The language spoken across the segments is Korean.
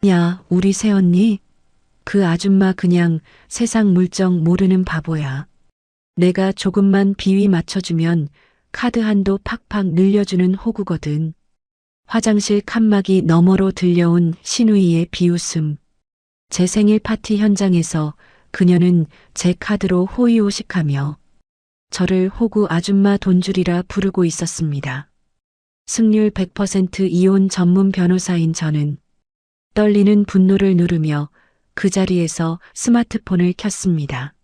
야, 우리 새언니? 그 아줌마 그냥 세상 물정 모르는 바보야. 내가 조금만 비위 맞춰주면 카드 한도 팍팍 늘려주는 호구거든. 화장실 칸막이 너머로 들려온 신우이의 비웃음. 제 생일 파티 현장에서 그녀는 제 카드로 호의호식하며 저를 호구 아줌마 돈줄이라 부르고 있었습니다. 승률 100% 이혼 전문 변호사인 저는 떨리는 분노를 누르며 그 자리에서 스마트폰을 켰습니다.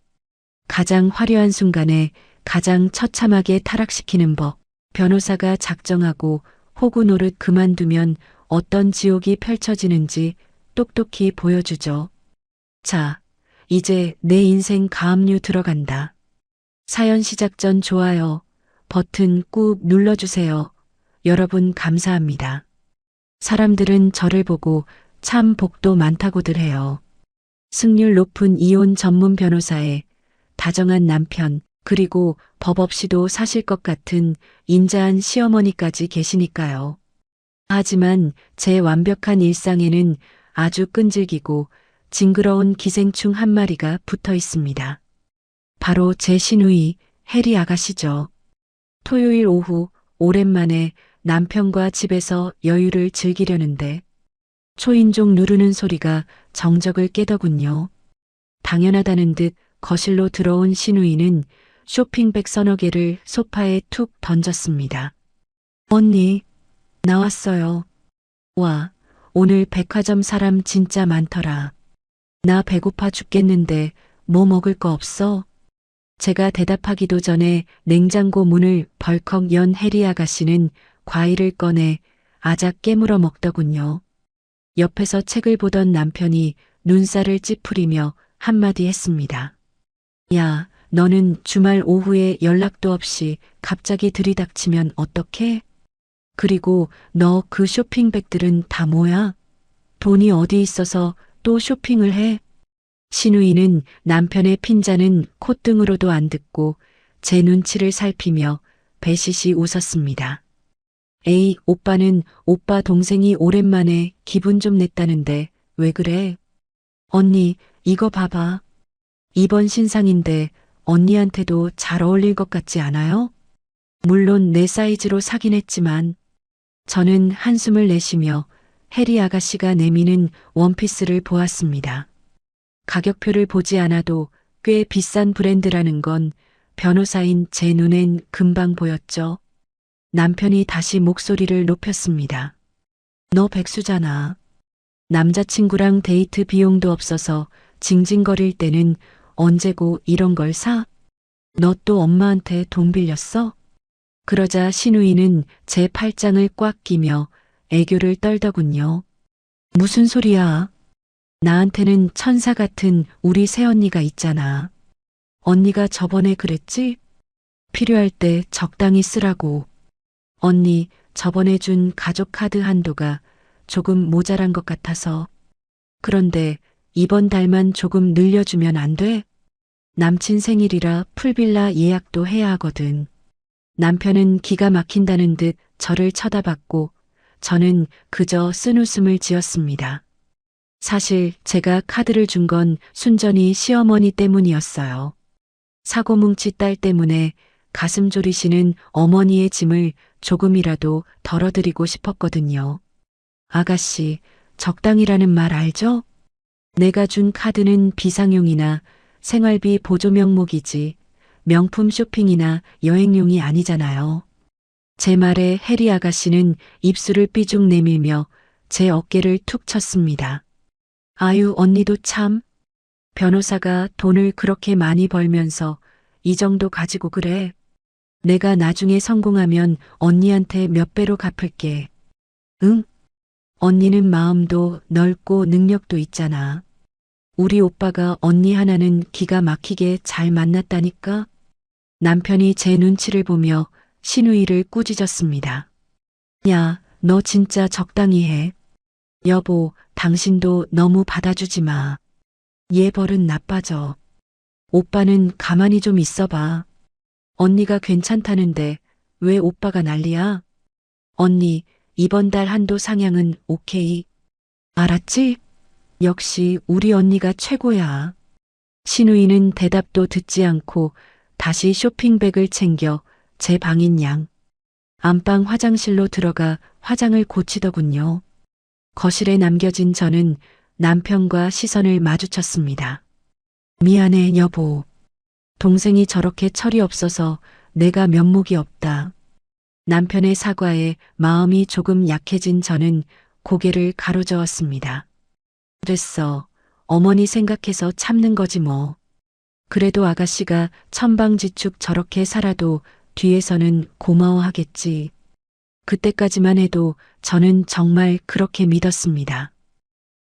가장 화려한 순간에 가장 처참하게 타락시키는 법. 변호사가 작정하고 호구 노릇 그만두면 어떤 지옥이 펼쳐지는지 똑똑히 보여주죠. 자, 이제 내 인생 가압류 들어간다. 사연 시작 전 좋아요 버튼 꾹 눌러주세요. 여러분 감사합니다. 사람들은 저를 보고 참 복도 많다고들 해요. 승률 높은 이혼 전문 변호사의 다정한 남편, 그리고 법 없이도 사실 것 같은 인자한 시어머니까지 계시니까요. 하지만 제 완벽한 일상에는 아주 끈질기고 징그러운 기생충 한 마리가 붙어 있습니다. 바로 제 시누이 해리 아가씨죠. 토요일 오후 오랜만에 남편과 집에서 여유를 즐기려는데 초인종 누르는 소리가 정적을 깨더군요. 당연하다는 듯 거실로 들어온 시누이는 쇼핑백 서너 개를 소파에 툭 던졌습니다. 언니, 나왔어요. 와, 오늘 백화점 사람 진짜 많더라. 나 배고파 죽겠는데 뭐 먹을 거 없어? 제가 대답하기도 전에 냉장고 문을 벌컥 연 해리 아가씨는 과일을 꺼내 아작 깨물어 먹더군요. 옆에서 책을 보던 남편이 눈살을 찌푸리며 한마디 했습니다. 야, 너는 주말 오후에 연락도 없이 갑자기 들이닥치면 어떡해? 그리고 너 그 쇼핑백들은 다 뭐야? 돈이 어디 있어서 또 쇼핑을 해? 시누이는 남편의 핀잔은 콧등으로도 안 듣고 제 눈치를 살피며 배시시 웃었습니다. 에이, 오빠는 오빠 동생이 오랜만에 기분 좀 냈다는데 왜 그래? 언니, 이거 봐봐. 이번 신상인데 언니한테도 잘 어울릴 것 같지 않아요? 물론 내 사이즈로 사긴 했지만 저는 한숨을 내쉬며 해리 아가씨가 내미는 원피스를 보았습니다. 가격표를 보지 않아도 꽤 비싼 브랜드라는 건 변호사인 제 눈엔 금방 보였죠. 남편이 다시 목소리를 높였습니다. 너 백수잖아. 남자친구랑 데이트 비용도 없어서 징징거릴 때는 언제고 이런 걸 사? 너 또 엄마한테 돈 빌렸어? 그러자 시누이는 제 팔짱을 꽉 끼며 애교를 떨더군요. 무슨 소리야? 나한테는 천사 같은 우리 새언니가 있잖아. 언니가 저번에 그랬지? 필요할 때 적당히 쓰라고. 언니, 저번에 준 가족 카드 한도가 조금 모자란 것 같아서. 그런데 이번 달만 조금 늘려주면 안 돼? 남친 생일이라 풀빌라 예약도 해야 하거든. 남편은 기가 막힌다는 듯 저를 쳐다봤고 저는 그저 쓴웃음을 지었습니다. 사실 제가 카드를 준 건 순전히 시어머니 때문이었어요. 사고뭉치 딸 때문에 가슴 졸이시는 어머니의 짐을 조금이라도 덜어드리고 싶었거든요. 아가씨, 적당이라는 말 알죠? 내가 준 카드는 비상용이나 생활비 보조 명목이지 명품 쇼핑이나 여행용이 아니잖아요. 제 말에 해리 아가씨는 입술을 삐죽 내밀며 제 어깨를 툭 쳤습니다. 아유, 언니도 참. 변호사가 돈을 그렇게 많이 벌면서 이 정도 가지고 그래. 내가 나중에 성공하면 언니한테 몇 배로 갚을게. 응? 언니는 마음도 넓고 능력도 있잖아. 우리 오빠가 언니 하나는 기가 막히게 잘 만났다니까? 남편이 제 눈치를 보며 시누이를 꾸짖었습니다. 야, 너 진짜 적당히 해. 여보, 당신도 너무 받아주지 마. 얘 버릇 나빠져. 오빠는 가만히 좀 있어봐. 언니가 괜찮다는데 왜 오빠가 난리야? 언니, 이번 달 한도 상향은 오케이. 알았지? 역시 우리 언니가 최고야. 신우이는 대답도 듣지 않고 다시 쇼핑백을 챙겨 제 방인 양 안방 화장실로 들어가 화장을 고치더군요. 거실에 남겨진 저는 남편과 시선을 마주쳤습니다. 미안해, 여보. 동생이 저렇게 철이 없어서 내가 면목이 없다. 남편의 사과에 마음이 조금 약해진 저는 고개를 가로저었습니다. 됐어. 어머니 생각해서 참는 거지 뭐. 그래도 아가씨가 천방지축 저렇게 살아도 뒤에서는 고마워하겠지. 그때까지만 해도 저는 정말 그렇게 믿었습니다.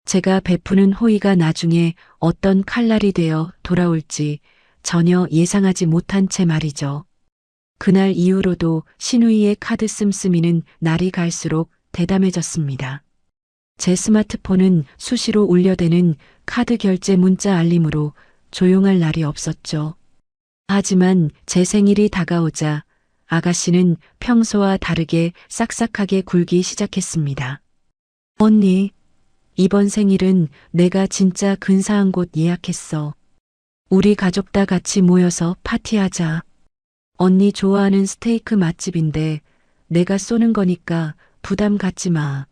제가 베푸는 호의가 나중에 어떤 칼날이 되어 돌아올지 전혀 예상하지 못한 채 말이죠. 그날 이후로도 신우이의 카드 씀씀이는 날이 갈수록 대담해졌습니다. 제 스마트폰은 수시로 울려대는 카드 결제 문자 알림으로 조용할 날이 없었죠. 하지만 제 생일이 다가오자 아가씨는 평소와 다르게 싹싹하게 굴기 시작했습니다. 언니, 이번 생일은 내가 진짜 근사한 곳 예약했어. 우리 가족 다 같이 모여서 파티하자. 언니 좋아하는 스테이크 맛집인데 내가 쏘는 거니까 부담 갖지 마.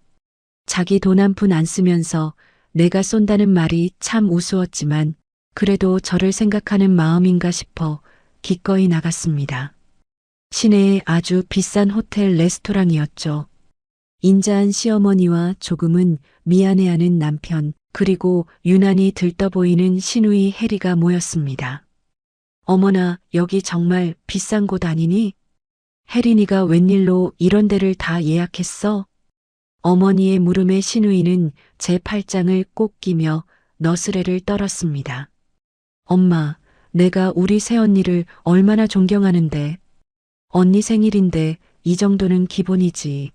자기 돈 한 푼 안 쓰면서 내가 쏜다는 말이 참 우스웠지만 그래도 저를 생각하는 마음인가 싶어 기꺼이 나갔습니다. 시내의 아주 비싼 호텔 레스토랑이었죠. 인자한 시어머니와 조금은 미안해하는 남편, 그리고 유난히 들떠 보이는 시누이 해리가 모였습니다. 어머나, 여기 정말 비싼 곳 아니니? 혜린이가 웬일로 이런 데를 다 예약했어? 어머니의 물음에 시누이는 제 팔짱을 꼭 끼며 너스레를 떨었습니다. 엄마, 내가 우리 새언니를 얼마나 존경하는데. 언니 생일인데 이 정도는 기본이지.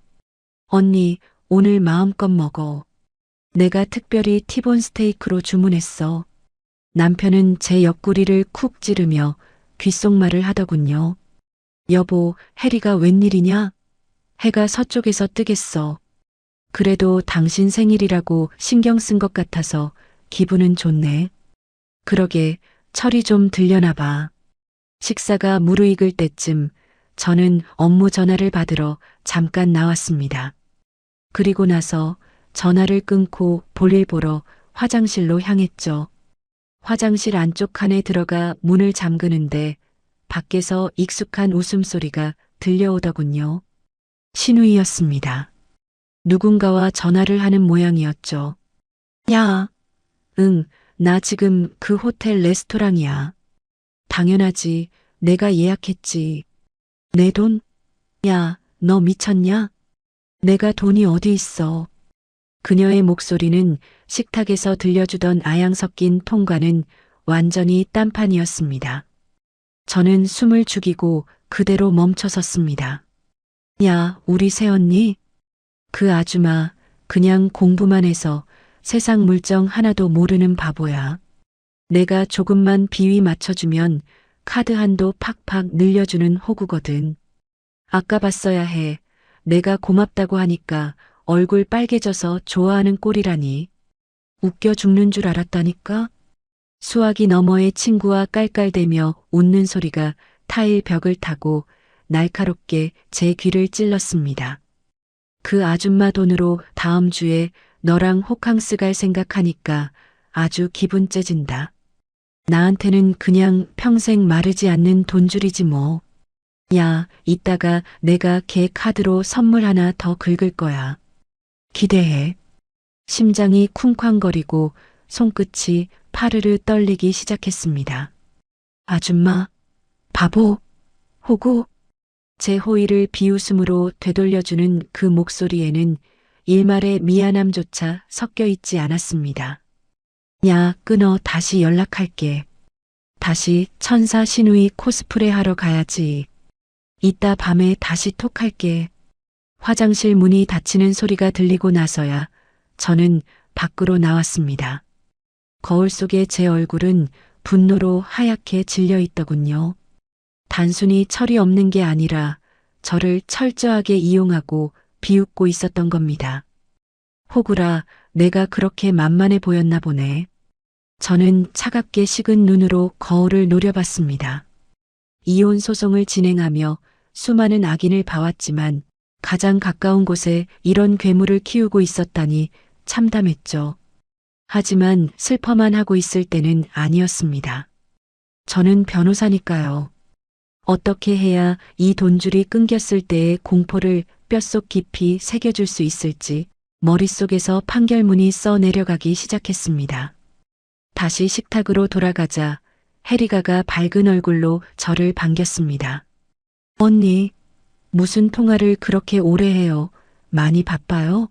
언니, 오늘 마음껏 먹어. 내가 특별히 티본 스테이크로 주문했어. 남편은 제 옆구리를 쿡 찌르며 귓속말을 하더군요. 여보, 해리가 웬일이냐? 해가 서쪽에서 뜨겠어. 그래도 당신 생일이라고 신경 쓴 것 같아서 기분은 좋네. 그러게, 철이 좀 들려나 봐. 식사가 무르익을 때쯤 저는 업무 전화를 받으러 잠깐 나왔습니다. 그리고 나서 전화를 끊고 볼일 보러 화장실로 향했죠. 화장실 안쪽 칸에 들어가 문을 잠그는데 밖에서 익숙한 웃음소리가 들려오더군요. 신우이였습니다. 누군가와 전화를 하는 모양이었죠. 야, 응, 나 지금 그 호텔 레스토랑이야. 당연하지, 내가 예약했지. 내 돈? 야, 너 미쳤냐? 내가 돈이 어디 있어. 그녀의 목소리는 식탁에서 들려주던 아양 섞인 톤과는 완전히 딴판이었습니다. 저는 숨을 죽이고 그대로 멈춰섰습니다. 야, 우리 새언니? 그 아줌마 그냥 공부만 해서 세상 물정 하나도 모르는 바보야. 내가 조금만 비위 맞춰주면 카드 한도 팍팍 늘려주는 호구거든. 아까 봤어야 해. 내가 고맙다고 하니까 얼굴 빨개져서 좋아하는 꼴이라니. 웃겨 죽는 줄 알았다니까? 수화기 너머의 친구와 깔깔대며 웃는 소리가 타일 벽을 타고 날카롭게 제 귀를 찔렀습니다. 그 아줌마 돈으로 다음 주에 너랑 호캉스 갈 생각하니까 아주 기분 째진다. 나한테는 그냥 평생 마르지 않는 돈줄이지 뭐. 야, 이따가 내가 걔 카드로 선물 하나 더 긁을 거야. 기대해. 심장이 쿵쾅거리고 손끝이 파르르 떨리기 시작했습니다. 아줌마, 바보, 호구. 제 호의를 비웃음으로 되돌려주는 그 목소리에는 일말의 미안함조차 섞여 있지 않았습니다. 야, 끊어. 다시 연락할게. 다시 천사 신우이 코스프레 하러 가야지. 이따 밤에 다시 톡할게. 화장실 문이 닫히는 소리가 들리고 나서야 저는 밖으로 나왔습니다. 거울 속의 제 얼굴은 분노로 하얗게 질려 있더군요. 단순히 철이 없는 게 아니라 저를 철저하게 이용하고 비웃고 있었던 겁니다. 호구라, 내가 그렇게 만만해 보였나 보네. 저는 차갑게 식은 눈으로 거울을 노려봤습니다. 이혼 소송을 진행하며 수많은 악인을 봐왔지만 가장 가까운 곳에 이런 괴물을 키우고 있었다니 참담했죠. 하지만 슬퍼만 하고 있을 때는 아니었습니다. 저는 변호사니까요. 어떻게 해야 이 돈줄이 끊겼을 때의 공포를 뼛속 깊이 새겨줄 수 있을지 머릿속에서 판결문이 써내려가기 시작했습니다. 다시 식탁으로 돌아가자 해리가가 밝은 얼굴로 저를 반겼습니다. 언니, 무슨 통화를 그렇게 오래 해요? 많이 바빠요?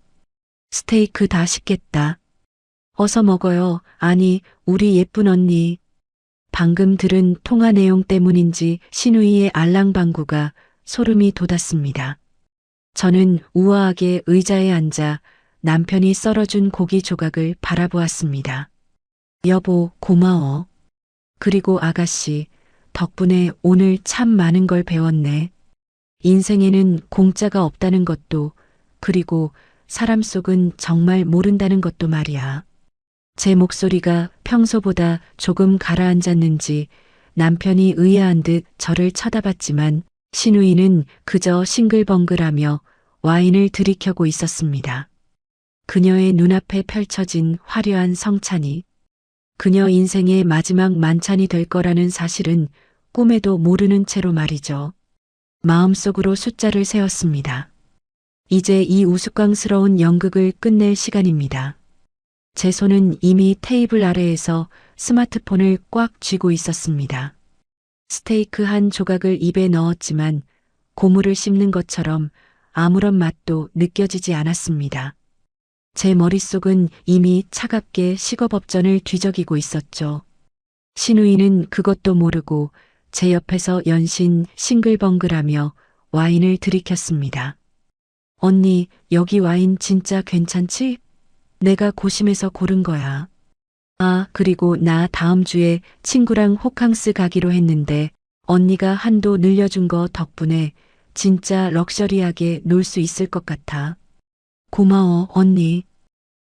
스테이크 다 식겠다. 어서 먹어요. 아니, 우리 예쁜 언니. 방금 들은 통화 내용 때문인지 신우이의 알랑방구가 소름이 돋았습니다. 저는 우아하게 의자에 앉아 남편이 썰어준 고기 조각을 바라보았습니다. 여보, 고마워. 그리고 아가씨, 덕분에 오늘 참 많은 걸 배웠네. 인생에는 공짜가 없다는 것도, 그리고 사람 속은 정말 모른다는 것도 말이야. 제 목소리가 평소보다 조금 가라앉았는지 남편이 의아한 듯 저를 쳐다봤지만 신우이는 그저 싱글벙글하며 와인을 들이켜고 있었습니다. 그녀의 눈앞에 펼쳐진 화려한 성찬이 그녀 인생의 마지막 만찬이 될 거라는 사실은 꿈에도 모르는 채로 말이죠. 마음속으로 숫자를 세웠습니다. 이제 이 우스꽝스러운 연극을 끝낼 시간입니다. 제 손은 이미 테이블 아래에서 스마트폰을 꽉 쥐고 있었습니다. 스테이크 한 조각을 입에 넣었지만 고무를 씹는 것처럼 아무런 맛도 느껴지지 않았습니다. 제 머릿속은 이미 차갑게 식어법전을 뒤적이고 있었죠. 신우이는 그것도 모르고 제 옆에서 연신 싱글벙글하며 와인을 들이켰습니다. 언니, 여기 와인 진짜 괜찮지? 내가 고심해서 고른 거야. 아, 그리고 나 다음 주에 친구랑 호캉스 가기로 했는데 언니가 한도 늘려준 거 덕분에 진짜 럭셔리하게 놀 수 있을 것 같아. 고마워, 언니.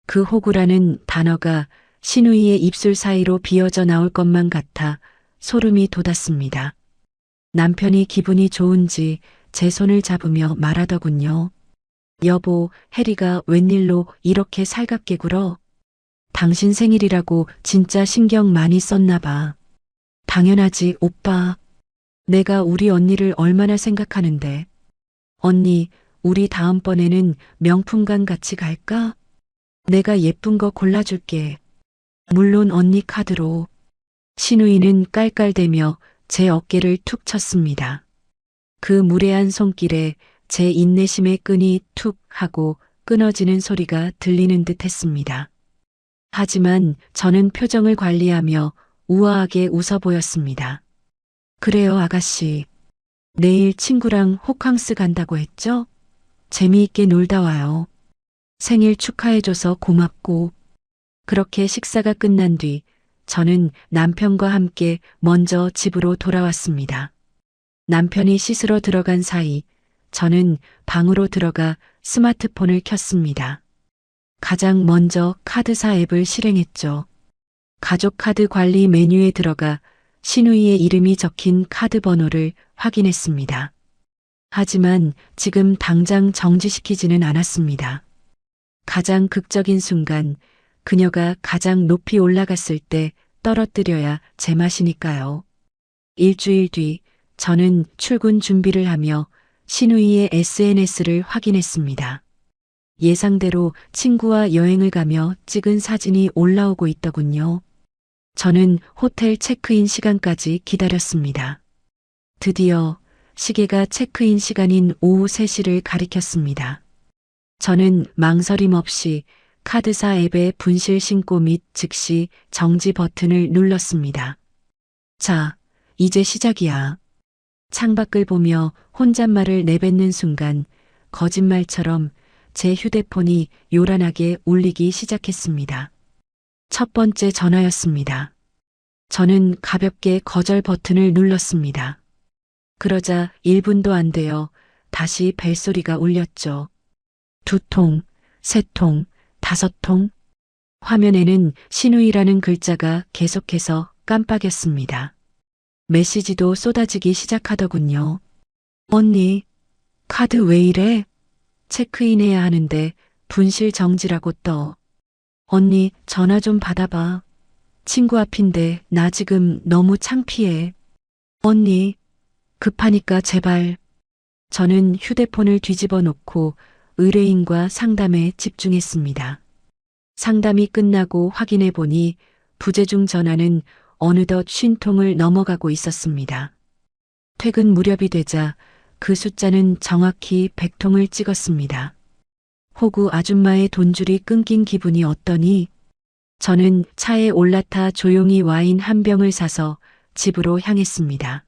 그 호구라는 단어가 신우이의 입술 사이로 비어져 나올 것만 같아 소름이 돋았습니다. 남편이 기분이 좋은지 제 손을 잡으며 말하더군요. 여보, 해리가 웬일로 이렇게 살갑게 굴어? 당신 생일이라고 진짜 신경 많이 썼나 봐. 당연하지, 오빠. 내가 우리 언니를 얼마나 생각하는데. 언니, 우리 다음번에는 명품관 같이 갈까? 내가 예쁜 거 골라줄게. 물론 언니 카드로. 신우이는 깔깔대며 제 어깨를 툭 쳤습니다. 그 무례한 손길에 제 인내심의 끈이 툭 하고 끊어지는 소리가 들리는 듯 했습니다. 하지만 저는 표정을 관리하며 우아하게 웃어 보였습니다. 그래요, 아가씨. 내일 친구랑 호캉스 간다고 했죠? 재미있게 놀다 와요. 생일 축하해줘서 고맙고. 그렇게 식사가 끝난 뒤 저는 남편과 함께 먼저 집으로 돌아왔습니다. 남편이 씻으러 들어간 사이 저는 방으로 들어가 스마트폰을 켰습니다. 가장 먼저 카드사 앱을 실행했죠. 가족카드 관리 메뉴에 들어가 신우이의 이름이 적힌 카드 번호를 확인했습니다. 하지만 지금 당장 정지시키지는 않았습니다. 가장 극적인 순간 그녀가 가장 높이 올라갔을 때 떨어뜨려야 제맛이니까요. 일주일 뒤 저는 출근 준비를 하며 신우이의 SNS를 확인했습니다. 예상대로 친구와 여행을 가며 찍은 사진이 올라오고 있더군요. 저는 호텔 체크인 시간까지 기다렸습니다. 드디어 시계가 체크인 시간인 오후 3시를 가리켰습니다. 저는 망설임 없이 카드사 앱의 분실 신고 및 즉시 정지 버튼을 눌렀습니다. 자, 이제 시작이야. 창밖을 보며 혼잣말을 내뱉는 순간 거짓말처럼 제 휴대폰이 요란하게 울리기 시작했습니다. 첫 번째 전화였습니다. 저는 가볍게 거절 버튼을 눌렀습니다. 그러자 1분도 안 되어 다시 벨소리가 울렸죠. 2통, 3통, 5통. 화면에는 신우이라는 글자가 계속해서 깜빡였습니다. 메시지도 쏟아지기 시작하더군요. 언니, 카드 왜 이래? 체크인해야 하는데 분실 정지라고 떠. 언니, 전화 좀 받아봐. 친구 앞인데 나 지금 너무 창피해. 언니, 급하니까 제발. 저는 휴대폰을 뒤집어 놓고 의뢰인과 상담에 집중했습니다. 상담이 끝나고 확인해 보니 부재중 전화는 어느덧 50통을 넘어가고 있었습니다. 퇴근 무렵이 되자 그 숫자는 정확히 100통을 찍었습니다. 호구 아줌마의 돈줄이 끊긴 기분이 어떠니? 저는 차에 올라타 조용히 와인 한 병을 사서 집으로 향했습니다.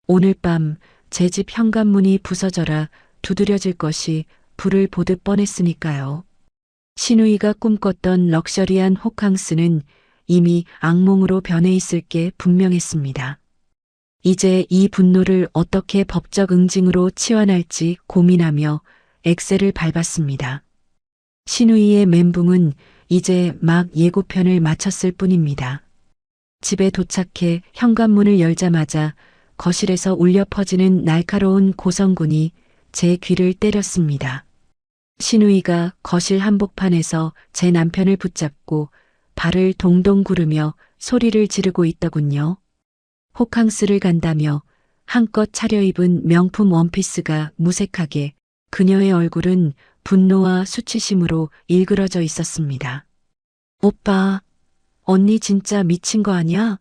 오늘 밤 제 집 현관문이 부서져라 두드려질 것이 불을 보듯 뻔했으니까요. 신우이가 꿈꿨던 럭셔리한 호캉스는 이미 악몽으로 변해 있을 게 분명했습니다. 이제 이 분노를 어떻게 법적 응징으로 치환할지 고민하며 엑셀을 밟았습니다. 신우이의 멘붕은 이제 막 예고편을 마쳤을 뿐입니다. 집에 도착해 현관문을 열자마자 거실에서 울려 퍼지는 날카로운 고성군이 제 귀를 때렸습니다. 신우이가 거실 한복판에서 제 남편을 붙잡고 발을 동동 구르며 소리를 지르고 있더군요. 호캉스를 간다며 한껏 차려입은 명품 원피스가 무색하게 그녀의 얼굴은 분노와 수치심으로 일그러져 있었습니다. 오빠, 언니 진짜 미친 거 아니야?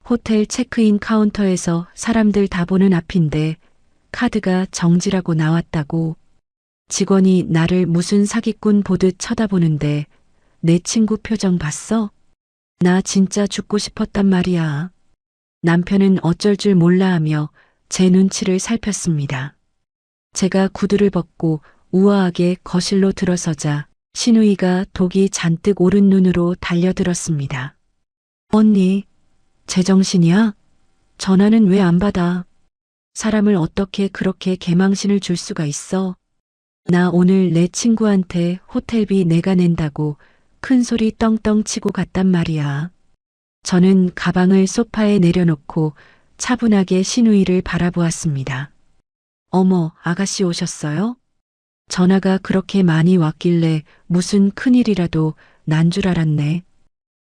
호텔 체크인 카운터에서 사람들 다 보는 앞인데 카드가 정지라고 나왔다고. 직원이 나를 무슨 사기꾼 보듯 쳐다보는데 내 친구 표정 봤어? 나 진짜 죽고 싶었단 말이야. 남편은 어쩔 줄 몰라 하며 제 눈치를 살폈습니다. 제가 구두를 벗고 우아하게 거실로 들어서자 신우이가 독이 잔뜩 오른 눈으로 달려들었습니다. 언니, 제정신이야? 전화는 왜 안 받아? 사람을 어떻게 그렇게 개망신을 줄 수가 있어? 나 오늘 내 친구한테 호텔비 내가 낸다고 큰 소리 떵떵 치고 갔단 말이야. 저는 가방을 소파에 내려놓고 차분하게 신우이를 바라보았습니다. 어머, 아가씨 오셨어요? 전화가 그렇게 많이 왔길래 무슨 큰일이라도 난 줄 알았네.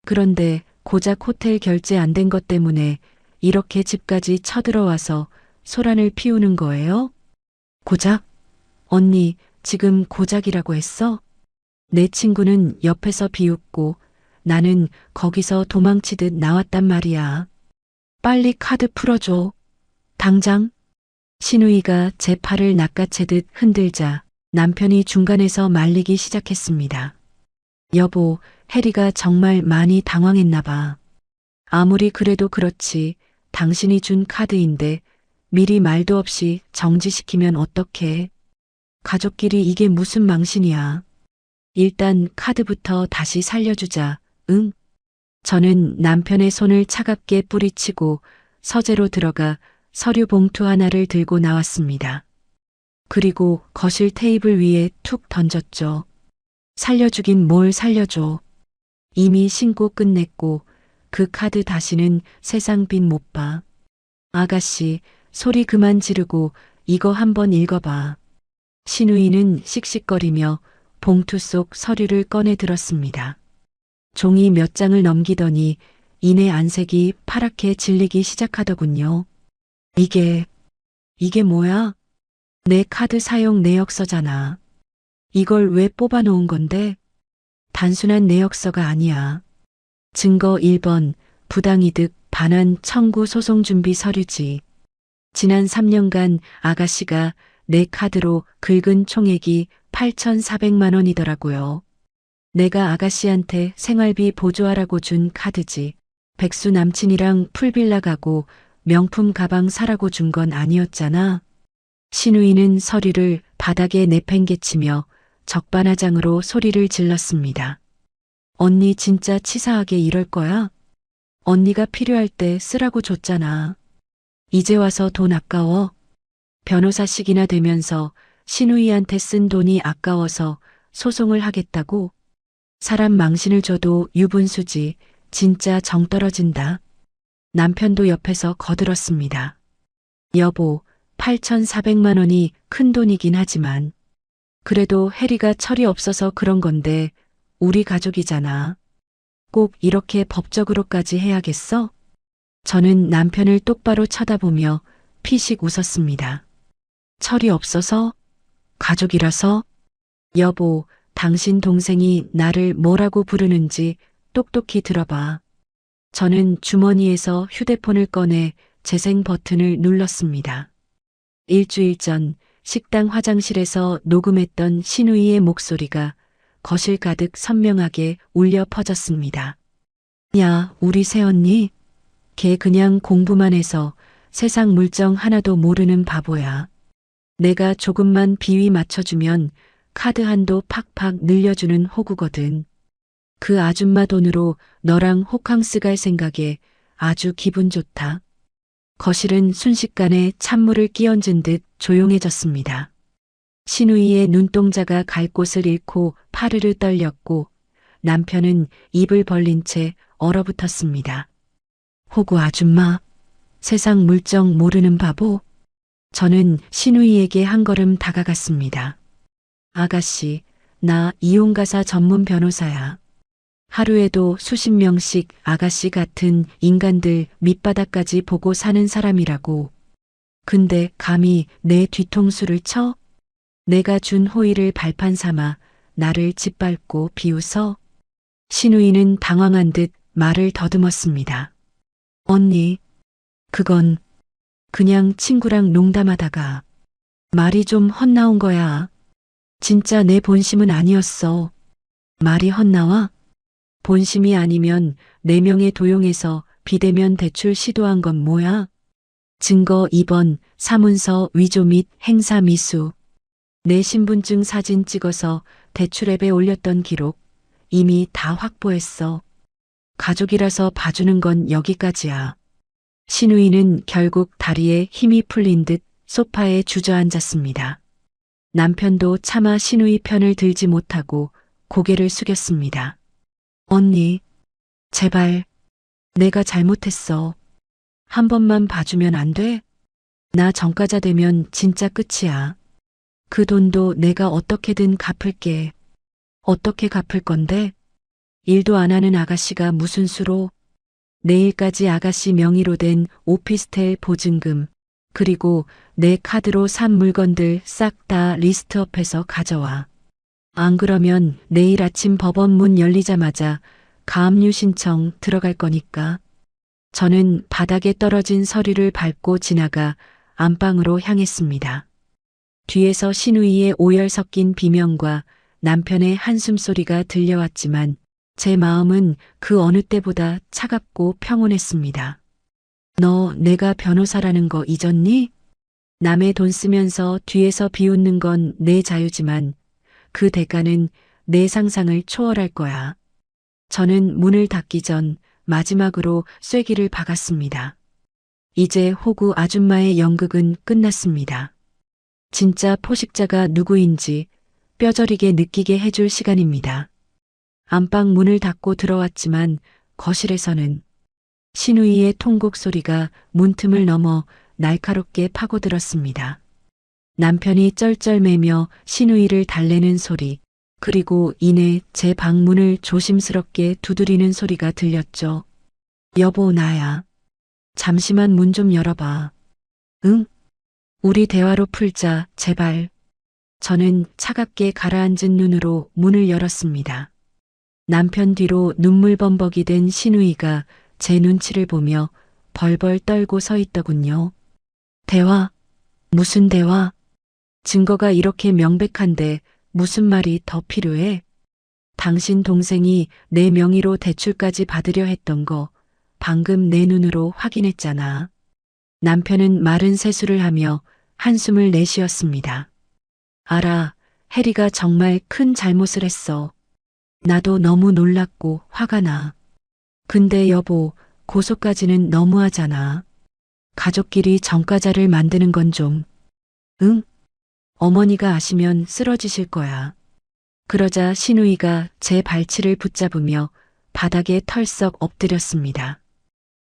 그런데 고작 호텔 결제 안 된 것 때문에 이렇게 집까지 쳐들어와서 소란을 피우는 거예요? 고작? 언니, 지금 고작이라고 했어? 내 친구는 옆에서 비웃고 나는 거기서 도망치듯 나왔단 말이야. 빨리 카드 풀어줘. 당장. 신우이가 제 팔을 낚아채듯 흔들자 남편이 중간에서 말리기 시작했습니다. 여보, 해리가 정말 많이 당황했나 봐. 아무리 그래도 그렇지 당신이 준 카드인데 미리 말도 없이 정지시키면 어떡해. 가족끼리 이게 무슨 망신이야. 일단 카드부터 다시 살려주자. 응? 저는 남편의 손을 차갑게 뿌리치고 서재로 들어가 서류 봉투 하나를 들고 나왔습니다. 그리고 거실 테이블 위에 툭 던졌죠. 살려주긴 뭘 살려줘. 이미 신고 끝냈고 그 카드 다시는 세상 빛 못 봐. 아가씨, 소리 그만 지르고 이거 한번 읽어봐. 신우이는 씩씩거리며 봉투 속 서류를 꺼내 들었습니다. 종이 몇 장을 넘기더니 이내 안색이 파랗게 질리기 시작하더군요. 이게 뭐야? 내 카드 사용 내역서잖아. 이걸 왜 뽑아 놓은 건데? 단순한 내역서가 아니야. 증거 1번, 부당이득 반환 청구 소송 준비 서류지. 지난 3년간 아가씨가 내 카드로 긁은 총액이 8,400만 원이더라고요. 내가 아가씨한테 생활비 보조하라고 준 카드지. 백수 남친이랑 풀빌라 가고 명품 가방 사라고 준 건 아니었잖아. 신우이는 서류를 바닥에 내팽개치며 적반하장으로 소리를 질렀습니다. 언니 진짜 치사하게 이럴 거야? 언니가 필요할 때 쓰라고 줬잖아. 이제 와서 돈 아까워? 변호사식이나 되면서 신우이한테 쓴 돈이 아까워서 소송을 하겠다고? 사람 망신을 줘도 유분수지 진짜 정 떨어진다. 남편도 옆에서 거들었습니다. 여보, 8,400만 원이 큰 돈이긴 하지만 그래도 혜리가 철이 없어서 그런 건데 우리 가족이잖아. 꼭 이렇게 법적으로까지 해야겠어? 저는 남편을 똑바로 쳐다보며 피식 웃었습니다. 철이 없어서? 가족이라서? 여보, 당신 동생이 나를 뭐라고 부르는지 똑똑히 들어봐. 저는 주머니에서 휴대폰을 꺼내 재생 버튼을 눌렀습니다. 일주일 전 식당 화장실에서 녹음했던 신우이의 목소리가 거실 가득 선명하게 울려 퍼졌습니다. 야, 우리 새언니? 걔 그냥 공부만 해서 세상 물정 하나도 모르는 바보야. 내가 조금만 비위 맞춰주면 카드 한도 팍팍 늘려주는 호구거든. 그 아줌마 돈으로 너랑 호캉스 갈 생각에 아주 기분 좋다. 거실은 순식간에 찬물을 끼얹은 듯 조용해졌습니다. 신우이의 눈동자가 갈 곳을 잃고 파르르 떨렸고 남편은 입을 벌린 채 얼어붙었습니다. 호구 아줌마, 세상 물정 모르는 바보. 저는 신우이에게 한 걸음 다가갔습니다. 아가씨, 나 이혼가사 전문 변호사야. 하루에도 수십 명씩 아가씨 같은 인간들 밑바닥까지 보고 사는 사람이라고. 근데 감히 내 뒤통수를 쳐? 내가 준 호의를 발판 삼아 나를 짓밟고 비웃어? 신우이는 당황한 듯 말을 더듬었습니다. 언니, 그건 그냥 친구랑 농담하다가 말이 좀 헛나온 거야. 진짜 내 본심은 아니었어. 말이 헛나와? 본심이 아니면 4명의 도용해서 비대면 대출 시도한 건 뭐야? 증거 2번 사문서 위조 및 행사 미수. 내 신분증 사진 찍어서 대출 앱에 올렸던 기록 이미 다 확보했어. 가족이라서 봐주는 건 여기까지야. 신우이는 결국 다리에 힘이 풀린 듯 소파에 주저앉았습니다. 남편도 차마 신우이 편을 들지 못하고 고개를 숙였습니다. 언니, 제발, 내가 잘못했어. 한 번만 봐주면 안 돼? 나 전과자 되면 진짜 끝이야. 그 돈도 내가 어떻게든 갚을게. 어떻게 갚을 건데? 일도 안 하는 아가씨가 무슨 수로? 내일까지 아가씨 명의로 된 오피스텔 보증금, 그리고 내 카드로 산 물건들 싹 다 리스트업해서 가져와. 안 그러면 내일 아침 법원 문 열리자마자 가압류 신청 들어갈 거니까. 저는 바닥에 떨어진 서류를 밟고 지나가 안방으로 향했습니다. 뒤에서 신우이의 오열 섞인 비명과 남편의 한숨소리가 들려왔지만 제 마음은 그 어느 때보다 차갑고 평온했습니다. 너 내가 변호사라는 거 잊었니? 남의 돈 쓰면서 뒤에서 비웃는 건 내 자유지만 그 대가는 내 상상을 초월할 거야. 저는 문을 닫기 전 마지막으로 쐐기를 박았습니다. 이제 호구 아줌마의 연극은 끝났습니다. 진짜 포식자가 누구인지 뼈저리게 느끼게 해줄 시간입니다. 안방 문을 닫고 들어왔지만 거실에서는 신우이의 통곡 소리가 문틈을 넘어 날카롭게 파고들었습니다. 남편이 쩔쩔매며 신우이를 달래는 소리, 그리고 이내 제 방문을 조심스럽게 두드리는 소리가 들렸죠. 여보, 나야. 잠시만 문 좀 열어봐. 응? 우리 대화로 풀자, 제발. 저는 차갑게 가라앉은 눈으로 문을 열었습니다. 남편 뒤로 눈물범벅이 된 신우이가 제 눈치를 보며 벌벌 떨고 서 있더군요. 대화? 무슨 대화? 증거가 이렇게 명백한데 무슨 말이 더 필요해? 당신 동생이 내 명의로 대출까지 받으려 했던 거 방금 내 눈으로 확인했잖아. 남편은 마른 세수를 하며 한숨을 내쉬었습니다. 알아, 혜리가 정말 큰 잘못을 했어. 나도 너무 놀랐고 화가 나. 근데 여보, 고소까지는 너무하잖아. 가족끼리 전과자를 만드는 건 좀. 응? 어머니가 아시면 쓰러지실 거야. 그러자 신우이가 제 발치를 붙잡으며 바닥에 털썩 엎드렸습니다.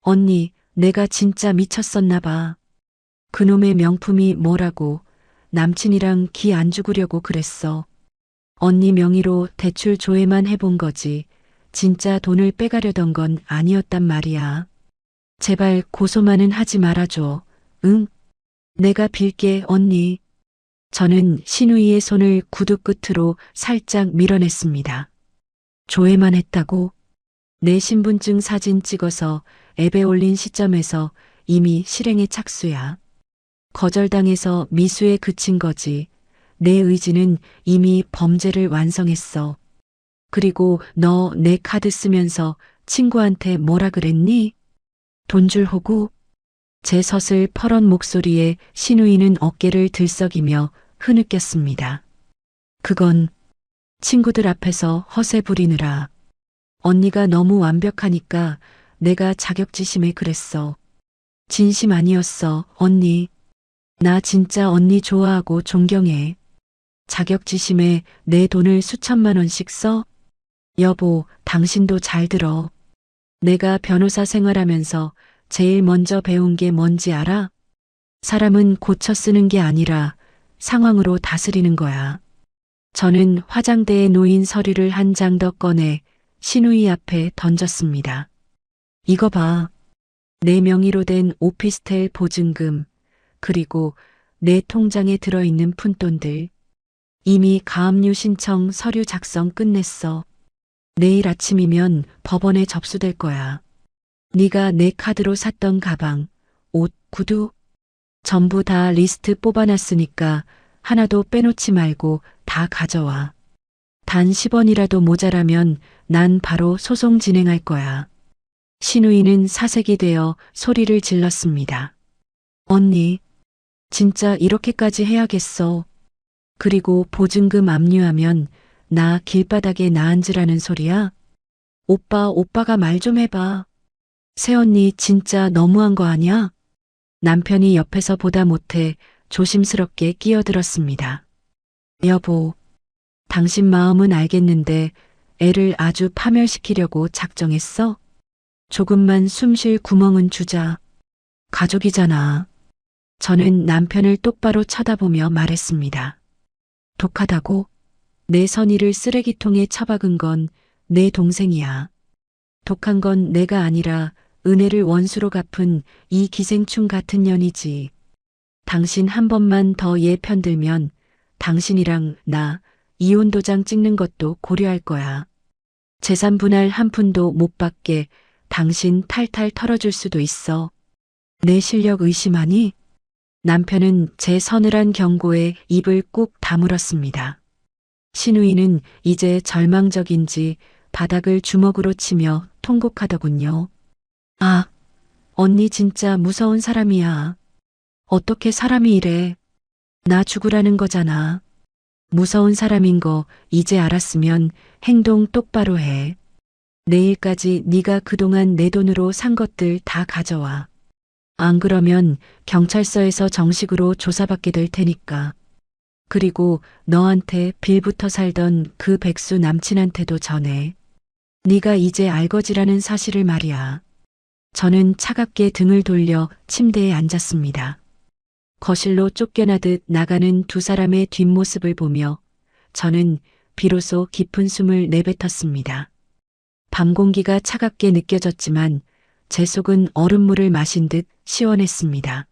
언니, 내가 진짜 미쳤었나 봐. 그놈의 명품이 뭐라고 남친이랑 기 안 죽으려고 그랬어. 언니 명의로 대출 조회만 해본 거지. 진짜 돈을 빼가려던 건 아니었단 말이야. 제발 고소만은 하지 말아줘. 응? 내가 빌게 언니. 저는 신우이의 손을 구두 끝으로 살짝 밀어냈습니다. 조회만 했다고? 내 신분증 사진 찍어서 앱에 올린 시점에서 이미 실행에 착수야. 거절당해서 미수에 그친 거지. 내 의지는 이미 범죄를 완성했어. 그리고 너 내 카드 쓰면서 친구한테 뭐라 그랬니? 돈 줄 호구? 제 서슬 퍼런 목소리에 신우이는 어깨를 들썩이며 흐느꼈습니다. 그건 친구들 앞에서 허세 부리느라. 언니가 너무 완벽하니까 내가 자격지심에 그랬어. 진심 아니었어, 언니. 나 진짜 언니 좋아하고 존경해. 자격지심에 내 돈을 수천만 원씩 써? 여보, 당신도 잘 들어. 내가 변호사 생활하면서 제일 먼저 배운 게 뭔지 알아? 사람은 고쳐 쓰는 게 아니라 상황으로 다스리는 거야. 저는 화장대에 놓인 서류를 한 장 더 꺼내 신우이 앞에 던졌습니다. 이거 봐. 내 명의로 된 오피스텔 보증금, 그리고 내 통장에 들어있는 푼돈들. 이미 가압류 신청 서류 작성 끝냈어. 내일 아침이면 법원에 접수될 거야. 네가 내 카드로 샀던 가방, 옷, 구두 전부 다 리스트 뽑아놨으니까 하나도 빼놓지 말고 다 가져와. 단 10원이라도 모자라면 난 바로 소송 진행할 거야. 신우이는 사색이 되어 소리를 질렀습니다. 언니, 진짜 이렇게까지 해야겠어. 그리고 보증금 압류하면 나 길바닥에 나앉으라는 소리야? 오빠가 말 좀 해봐. 새언니 진짜 너무한 거 아니야? 남편이 옆에서 보다 못해 조심스럽게 끼어들었습니다. 여보, 당신 마음은 알겠는데 애를 아주 파멸시키려고 작정했어? 조금만 숨 쉴 구멍은 주자. 가족이잖아. 저는 남편을 똑바로 쳐다보며 말했습니다. 독하다고? 내 선의를 쓰레기통에 처박은 건 내 동생이야. 독한 건 내가 아니라 은혜를 원수로 갚은 이 기생충 같은 년이지. 당신 한 번만 더 얘 편들면 당신이랑 나 이혼 도장 찍는 것도 고려할 거야. 재산 분할 한 푼도 못 받게 당신 탈탈 털어줄 수도 있어. 내 실력 의심하니? 남편은 제 서늘한 경고에 입을 꾹 다물었습니다. 신우이는 이제 절망적인지 바닥을 주먹으로 치며 통곡하더군요. 아, 언니 진짜 무서운 사람이야. 어떻게 사람이 이래? 나 죽으라는 거잖아. 무서운 사람인 거 이제 알았으면 행동 똑바로 해. 내일까지 네가 그동안 내 돈으로 산 것들 다 가져와. 안 그러면 경찰서에서 정식으로 조사받게 될 테니까. 그리고 너한테 빌부터 살던 그 백수 남친한테도 전해. 네가 이제 알거지라는 사실을 말이야. 저는 차갑게 등을 돌려 침대에 앉았습니다. 거실로 쫓겨나듯 나가는 두 사람의 뒷모습을 보며 저는 비로소 깊은 숨을 내뱉었습니다. 밤 공기가 차갑게 느껴졌지만 제 속은 얼음물을 마신 듯 시원했습니다.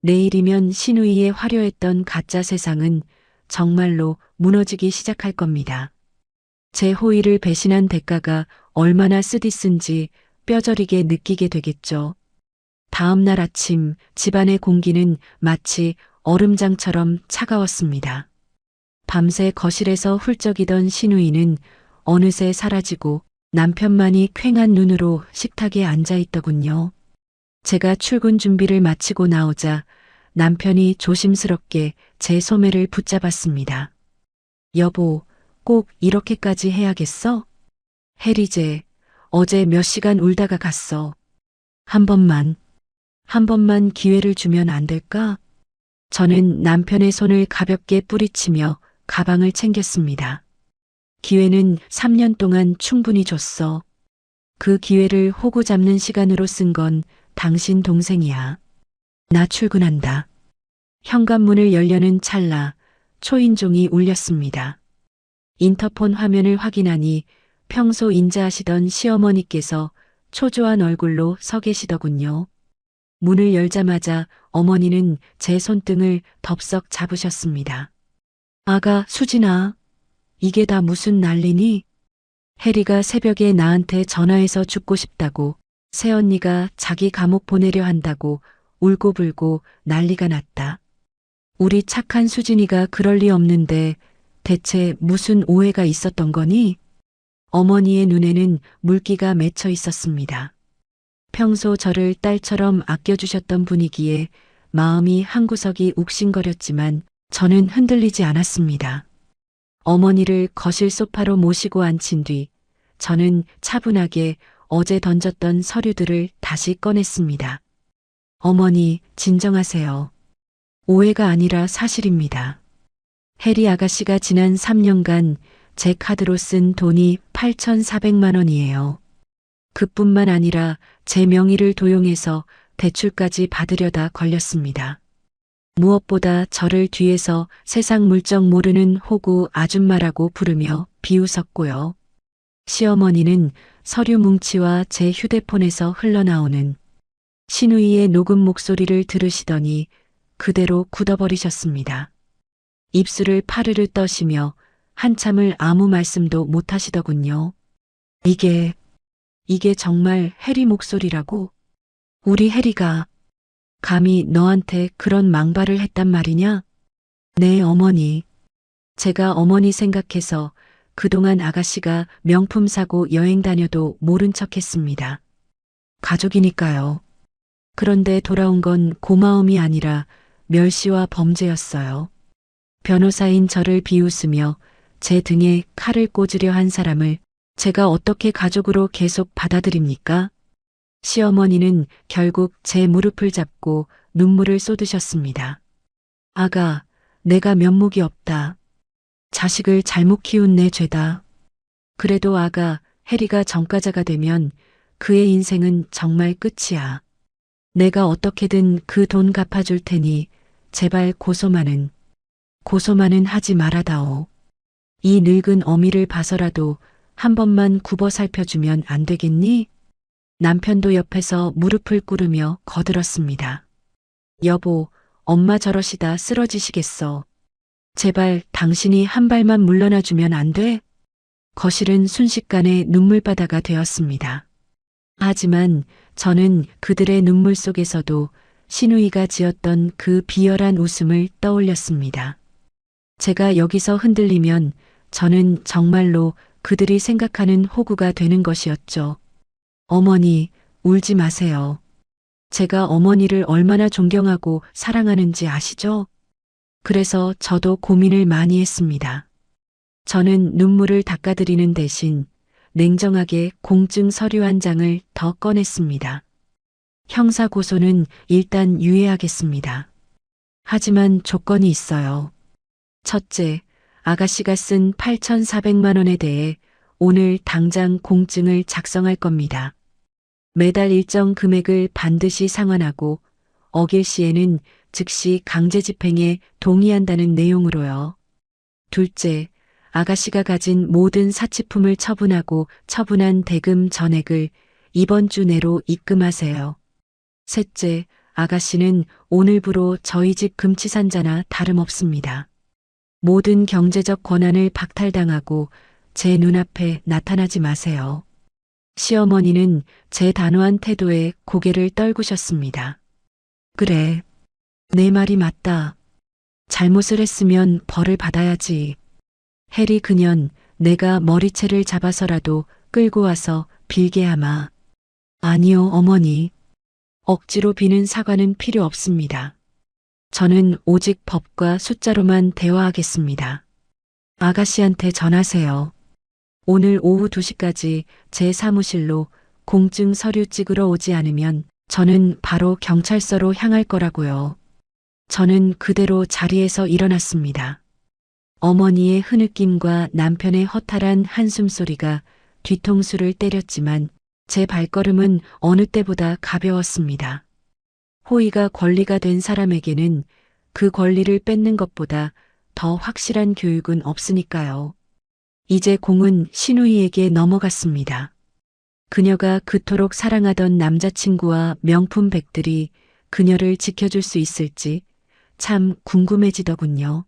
내일이면 신우이의 화려했던 가짜 세상은 정말로 무너지기 시작할 겁니다. 제 호의를 배신한 대가가 얼마나 쓰디쓴지 뼈저리게 느끼게 되겠죠. 다음 날 아침 집안의 공기는 마치 얼음장처럼 차가웠습니다. 밤새 거실에서 훌쩍이던 신우이는 어느새 사라지고 남편만이 퀭한 눈으로 식탁에 앉아 있더군요. 제가 출근 준비를 마치고 나오자 남편이 조심스럽게 제 소매를 붙잡았습니다. 여보, 꼭 이렇게까지 해야겠어? 해리제, 어제 몇 시간 울다가 갔어. 한 번만 기회를 주면 안 될까? 저는 남편의 손을 가볍게 뿌리치며 가방을 챙겼습니다. 기회는 3년 동안 충분히 줬어. 그 기회를 호구 잡는 시간으로 쓴 건 당신 동생이야. 나 출근한다. 현관문을 열려는 찰나 초인종이 울렸습니다. 인터폰 화면을 확인하니 평소 인자하시던 시어머니께서 초조한 얼굴로 서 계시더군요. 문을 열자마자 어머니는 제 손등을 덥석 잡으셨습니다. 아가, 수진아, 이게 다 무슨 난리니? 혜리가 새벽에 나한테 전화해서 죽고 싶다고, 새언니가 자기 감옥 보내려 한다고 울고불고 난리가 났다. 우리 착한 수진이가 그럴 리 없는데 대체 무슨 오해가 있었던 거니? 어머니의 눈에는 물기가 맺혀 있었습니다. 평소 저를 딸처럼 아껴주셨던 분이기에 마음이 한구석이 욱신거렸지만 저는 흔들리지 않았습니다. 어머니를 거실 소파로 모시고 앉힌 뒤 저는 차분하게 어제 던졌던 서류들을 다시 꺼냈습니다. 어머니, 진정하세요. 오해가 아니라 사실입니다. 혜리 아가씨가 지난 3년간 제 카드로 쓴 돈이 8,400만 원이에요. 그뿐만 아니라 제 명의를 도용해서 대출까지 받으려다 걸렸습니다. 무엇보다 저를 뒤에서 세상 물정 모르는 호구 아줌마라고 부르며 비웃었고요. 시어머니는 서류 뭉치와 제 휴대폰에서 흘러나오는 신우이의 녹음 목소리를 들으시더니 그대로 굳어버리셨습니다. 입술을 파르르 떠시며 한참을 아무 말씀도 못하시더군요. 이게 정말 혜리 목소리라고? 우리 혜리가 감히 너한테 그런 망발을 했단 말이냐? 네, 어머니. 제가 어머니 생각해서 그동안 아가씨가 명품 사고 여행 다녀도 모른 척했습니다. 가족이니까요. 그런데 돌아온 건 고마움이 아니라 멸시와 범죄였어요. 변호사인 저를 비웃으며 제 등에 칼을 꽂으려 한 사람을 제가 어떻게 가족으로 계속 받아들입니까? 시어머니는 결국 제 무릎을 잡고 눈물을 쏟으셨습니다. 아가, 내가 면목이 없다. 자식을 잘못 키운 내 죄다. 그래도 아가, 혜리가 전과자가 되면 그의 인생은 정말 끝이야. 내가 어떻게든 그 돈 갚아줄 테니 제발 고소만은 하지 말아다오. 이 늙은 어미를 봐서라도 한 번만 굽어 살펴주면 안 되겠니? 남편도 옆에서 무릎을 꿇으며 거들었습니다. 여보, 엄마 저러시다 쓰러지시겠어. 제발 당신이 한 발만 물러나 주면 안 돼? 거실은 순식간에 눈물바다가 되었습니다. 하지만 저는 그들의 눈물 속에서도 신우이가 지었던 그 비열한 웃음을 떠올렸습니다. 제가 여기서 흔들리면 저는 정말로 그들이 생각하는 호구가 되는 것이었죠. 어머니, 울지 마세요. 제가 어머니를 얼마나 존경하고 사랑하는지 아시죠? 그래서 저도 고민을 많이 했습니다. 저는 눈물을 닦아드리는 대신 냉정하게 공증 서류 한 장을 더 꺼냈습니다. 형사 고소는 일단 유예하겠습니다. 하지만 조건이 있어요. 첫째, 아가씨가 쓴 8,400만 원에 대해 오늘 당장 공증을 작성할 겁니다. 매달 일정 금액을 반드시 상환하고 어길 시에는 즉시 강제 집행에 동의한다는 내용으로요. 둘째, 아가씨가 가진 모든 사치품을 처분하고 처분한 대금 전액을 이번 주 내로 입금하세요. 셋째, 아가씨는 오늘부로 저희 집 금치산자나 다름없습니다. 모든 경제적 권한을 박탈당하고 제 눈앞에 나타나지 마세요. 시어머니는 제 단호한 태도에 고개를 떨구셨습니다. 그래, 내 말이 맞다. 잘못을 했으면 벌을 받아야지. 혜리 그년 내가 머리채를 잡아서라도 끌고 와서 빌게 하마. 아니요, 어머니. 억지로 비는 사과는 필요 없습니다. 저는 오직 법과 숫자로만 대화하겠습니다. 아가씨한테 전하세요. 오늘 오후 2시까지 제 사무실로 공증 서류 찍으러 오지 않으면 저는 바로 경찰서로 향할 거라고요. 저는 그대로 자리에서 일어났습니다. 어머니의 흐느낌과 남편의 허탈한 한숨소리가 뒤통수를 때렸지만 제 발걸음은 어느 때보다 가벼웠습니다. 호의가 권리가 된 사람에게는 그 권리를 뺏는 것보다 더 확실한 교육은 없으니까요. 이제 공은 신우이에게 넘어갔습니다. 그녀가 그토록 사랑하던 남자친구와 명품백들이 그녀를 지켜줄 수 있을지 참 궁금해지더군요.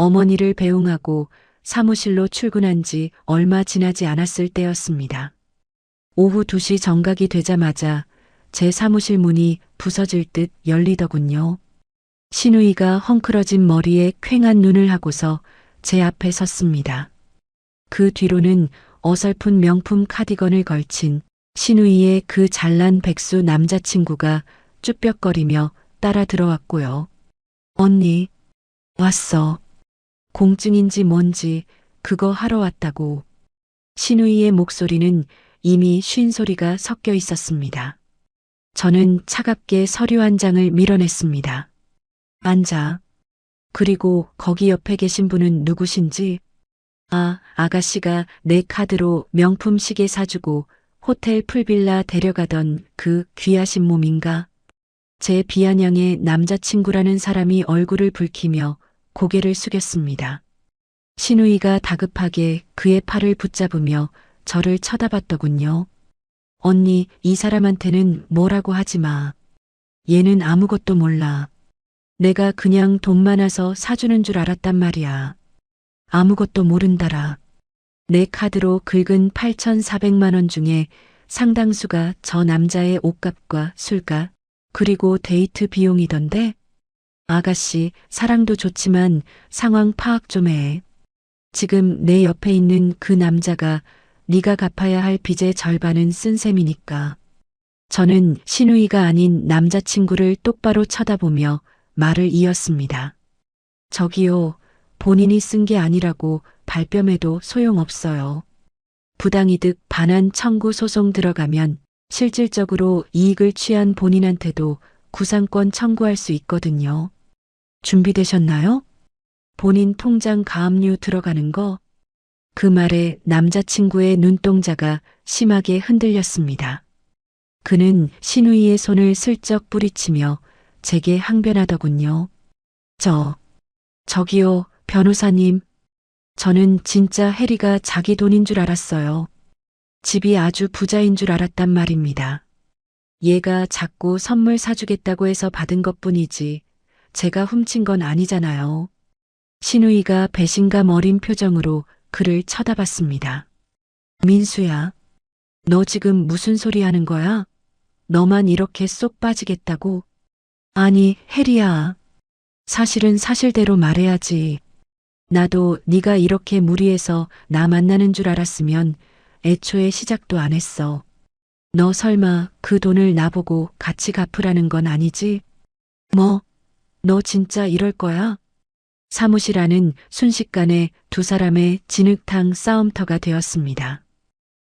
어머니를 배웅하고 사무실로 출근한 지 얼마 지나지 않았을 때였습니다. 오후 2시 정각이 되자마자 제 사무실 문이 부서질 듯 열리더군요. 신우이가 헝클어진 머리에 퀭한 눈을 하고서 제 앞에 섰습니다. 그 뒤로는 어설픈 명품 카디건을 걸친 신우이의 그 잘난 백수 남자친구가 쭈뼛거리며 따라 들어왔고요. 언니, 왔어. 공증인지 뭔지 그거 하러 왔다고. 신우이의 목소리는 이미 쉰 소리가 섞여 있었습니다. 저는 차갑게 서류 한 장을 밀어냈습니다. 앉아. 그리고 거기 옆에 계신 분은 누구신지? 아, 아가씨가 내 카드로 명품 시계 사주고 호텔 풀빌라 데려가던 그 귀하신 몸인가? 제 비아냥의 남자친구라는 사람이 얼굴을 붉히며 고개를 숙였습니다. 신우이가 다급하게 그의 팔을 붙잡으며 저를 쳐다봤더군요. 언니, 이 사람한테는 뭐라고 하지 마. 얘는 아무것도 몰라. 내가 그냥 돈 많아서 사주는 줄 알았단 말이야. 아무것도 모른다라. 내 카드로 긁은 8,400만 원 중에 상당수가 저 남자의 옷값과 술값, 그리고 데이트 비용이던데? 아가씨, 사랑도 좋지만 상황 파악 좀 해. 지금 내 옆에 있는 그 남자가 네가 갚아야 할 빚의 절반은 쓴 셈이니까. 저는 신우이가 아닌 남자친구를 똑바로 쳐다보며 말을 이었습니다. 저기요, 본인이 쓴 게 아니라고 발뺌해도 소용없어요. 부당이득 반환 청구 소송 들어가면 실질적으로 이익을 취한 본인한테도 구상권 청구할 수 있거든요. 준비되셨나요? 본인 통장 가압류 들어가는 거? 그 말에 남자친구의 눈동자가 심하게 흔들렸습니다. 그는 신우이의 손을 슬쩍 뿌리치며 제게 항변하더군요. 저기요, 변호사님. 저는 진짜 해리가 자기 돈인 줄 알았어요. 집이 아주 부자인 줄 알았단 말입니다. 얘가 자꾸 선물 사주겠다고 해서 받은 것뿐이지 제가 훔친 건 아니잖아요. 신우이가 배신감 어린 표정으로 그를 쳐다봤습니다. 민수야, 너 지금 무슨 소리 하는 거야? 너만 이렇게 쏙 빠지겠다고? 아니, 해리야. 사실은 사실대로 말해야지. 나도 네가 이렇게 무리해서 나 만나는 줄 알았으면 애초에 시작도 안 했어. 너 설마 그 돈을 나보고 같이 갚으라는 건 아니지? 뭐? 너 진짜 이럴 거야? 사무실 안은 순식간에 두 사람의 진흙탕 싸움터가 되었습니다.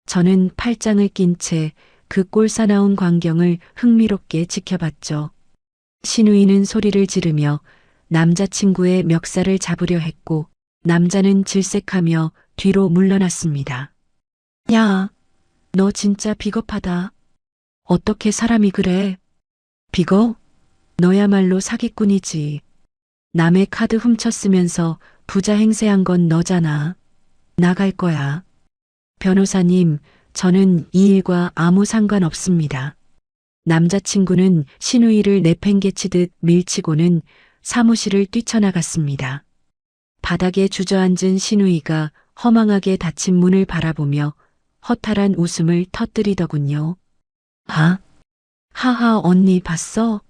저는 팔짱을 낀 채 그 꼴사나운 광경을 흥미롭게 지켜봤죠. 신우이는 소리를 지르며 남자친구의 멱살을 잡으려 했고 남자는 질색하며 뒤로 물러났습니다. 야, 너 진짜 비겁하다. 어떻게 사람이 그래? 비겁? 너야말로 사기꾼이지. 남의 카드 훔쳤으면서 부자 행세한 건 너잖아. 나갈 거야. 변호사님, 저는 이 일과 아무 상관없습니다. 남자친구는 신우이를 내팽개치듯 밀치고는 사무실을 뛰쳐나갔습니다. 바닥에 주저앉은 신우이가 허망하게 닫힌 문을 바라보며 허탈한 웃음을 터뜨리더군요. 하하, 언니 봤어?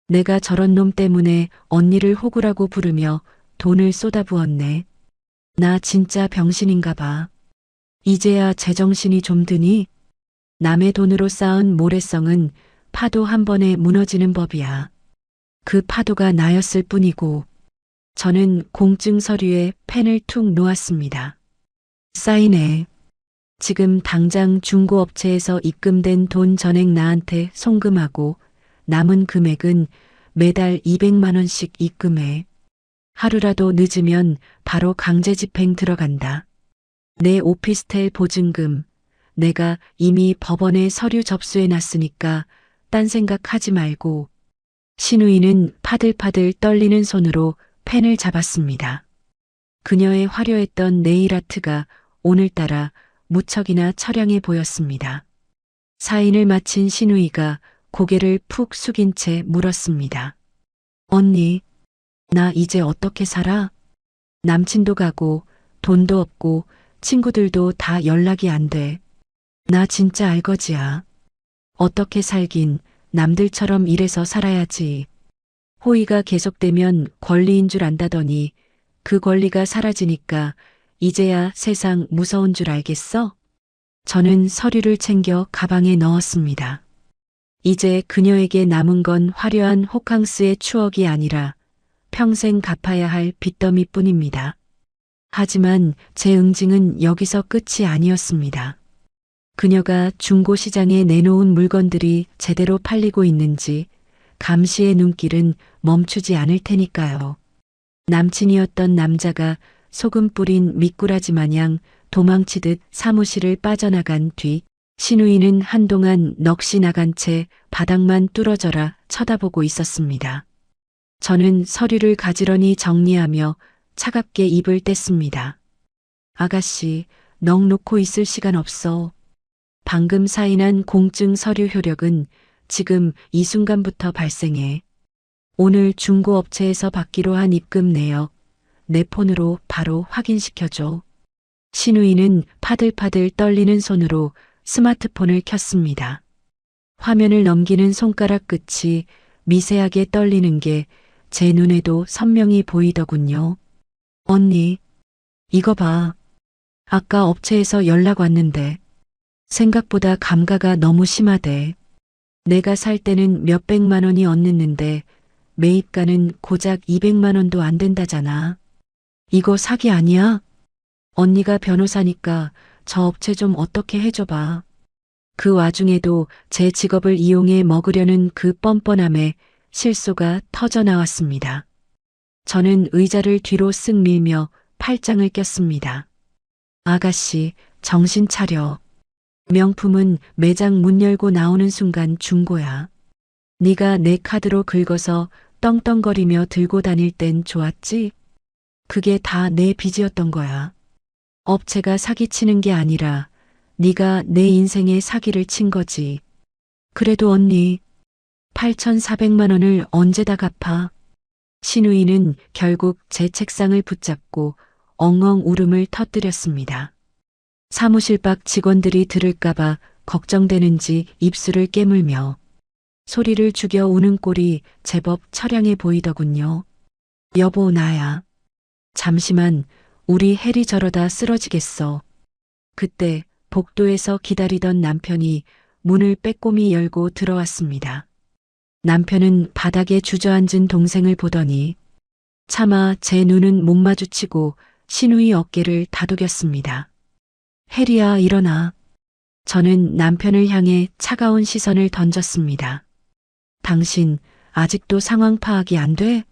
내가 저런 놈 때문에 언니를 호구라고 부르며 돈을 쏟아부었네. 나 진짜 병신인가 봐. 이제야 제정신이 좀 드니? 남의 돈으로 쌓은 모래성은 파도 한 번에 무너지는 법이야. 그 파도가 나였을 뿐이고. 저는 공증 서류에 펜을 툭 놓았습니다. 사인해. 지금 당장 중고업체에서 입금된 돈 전액 나한테 송금하고 남은 금액은 매달 200만 원씩 입금해. 하루라도 늦으면 바로 강제 집행 들어간다. 내 오피스텔 보증금, 내가 이미 법원에 서류 접수해 놨으니까 딴 생각하지 말고. 신우이는 파들파들 떨리는 손으로 펜을 잡았습니다. 그녀의 화려했던 네일 아트가 오늘따라 무척이나 처량해 보였습니다. 사인을 마친 신우이가 고개를 푹 숙인 채 물었습니다. 언니, 나 이제 어떻게 살아? 남친도 가고 돈도 없고 친구들도 다 연락이 안 돼. 나 진짜 알거지야. 어떻게 살긴 남들처럼 일해서 살아야지. 호의가 계속되면 권리인 줄 안다더니 그 권리가 사라지니까 이제야 세상 무서운 줄 알겠어? 저는 서류를 챙겨 가방에 넣었습니다. 이제 그녀에게 남은 건 화려한 호캉스의 추억이 아니라 평생 갚아야 할 빚더미뿐입니다. 하지만 제 응징은 여기서 끝이 아니었습니다. 그녀가 중고시장에 내놓은 물건들이 제대로 팔리고 있는지 감시의 눈길은 멈추지 않을 테니까요. 남친이었던 남자가 소금 뿌린 미꾸라지 마냥 도망치듯 사무실을 빠져나간 뒤 신우이는 한동안 넋이 나간 채 바닥만 뚫어져라 쳐다보고 있었습니다. 저는 서류를 가지런히 정리하며 차갑게 입을 뗐습니다. 아가씨, 넋 놓고 있을 시간 없어. 방금 사인한 공증 서류 효력은 지금 이 순간부터 발생해. 오늘 중고업체에서 받기로 한 입금 내역, 내 폰으로 바로 확인시켜줘. 신우이는 파들파들 떨리는 손으로 스마트폰을 켰습니다. 화면을 넘기는 손가락 끝이 미세하게 떨리는 게 제 눈에도 선명히 보이더군요. 언니, 이거 봐. 아까 업체에서 연락 왔는데 생각보다 감가가 너무 심하대. 내가 살 때는 몇백만 원이 얹는데 매입가는 고작 200만 원도 안 된다잖아. 이거 사기 아니야? 언니가 변호사니까 저 업체 좀 어떻게 해줘봐. 그 와중에도 제 직업을 이용해 먹으려는 그 뻔뻔함에 실소가 터져 나왔습니다. 저는 의자를 뒤로 쓱 밀며 팔짱을 꼈습니다. 아가씨, 정신 차려. 명품은 매장 문 열고 나오는 순간 중고야. 네가 내 카드로 긁어서 떵떵거리며 들고 다닐 땐 좋았지? 그게 다 내 빚이었던 거야. 업체가 사기치는 게 아니라 네가 내 인생에 사기를 친 거지. 그래도 언니, 8,400만 원을 언제 다 갚아? 신우이는 결국 제 책상을 붙잡고 엉엉 울음을 터뜨렸습니다. 사무실 밖 직원들이 들을까봐 걱정되는지 입술을 깨물며 소리를 죽여 우는 꼴이 제법 처량해 보이더군요. 여보, 나야. 잠시만, 우리 해리 저러다 쓰러지겠어. 그때 복도에서 기다리던 남편이 문을 빼꼼히 열고 들어왔습니다. 남편은 바닥에 주저앉은 동생을 보더니 차마 제 눈은 못 마주치고 신우이 어깨를 다독였습니다. 해리야, 일어나. 저는 남편을 향해 차가운 시선을 던졌습니다. 당신 아직도 상황 파악이 안 돼?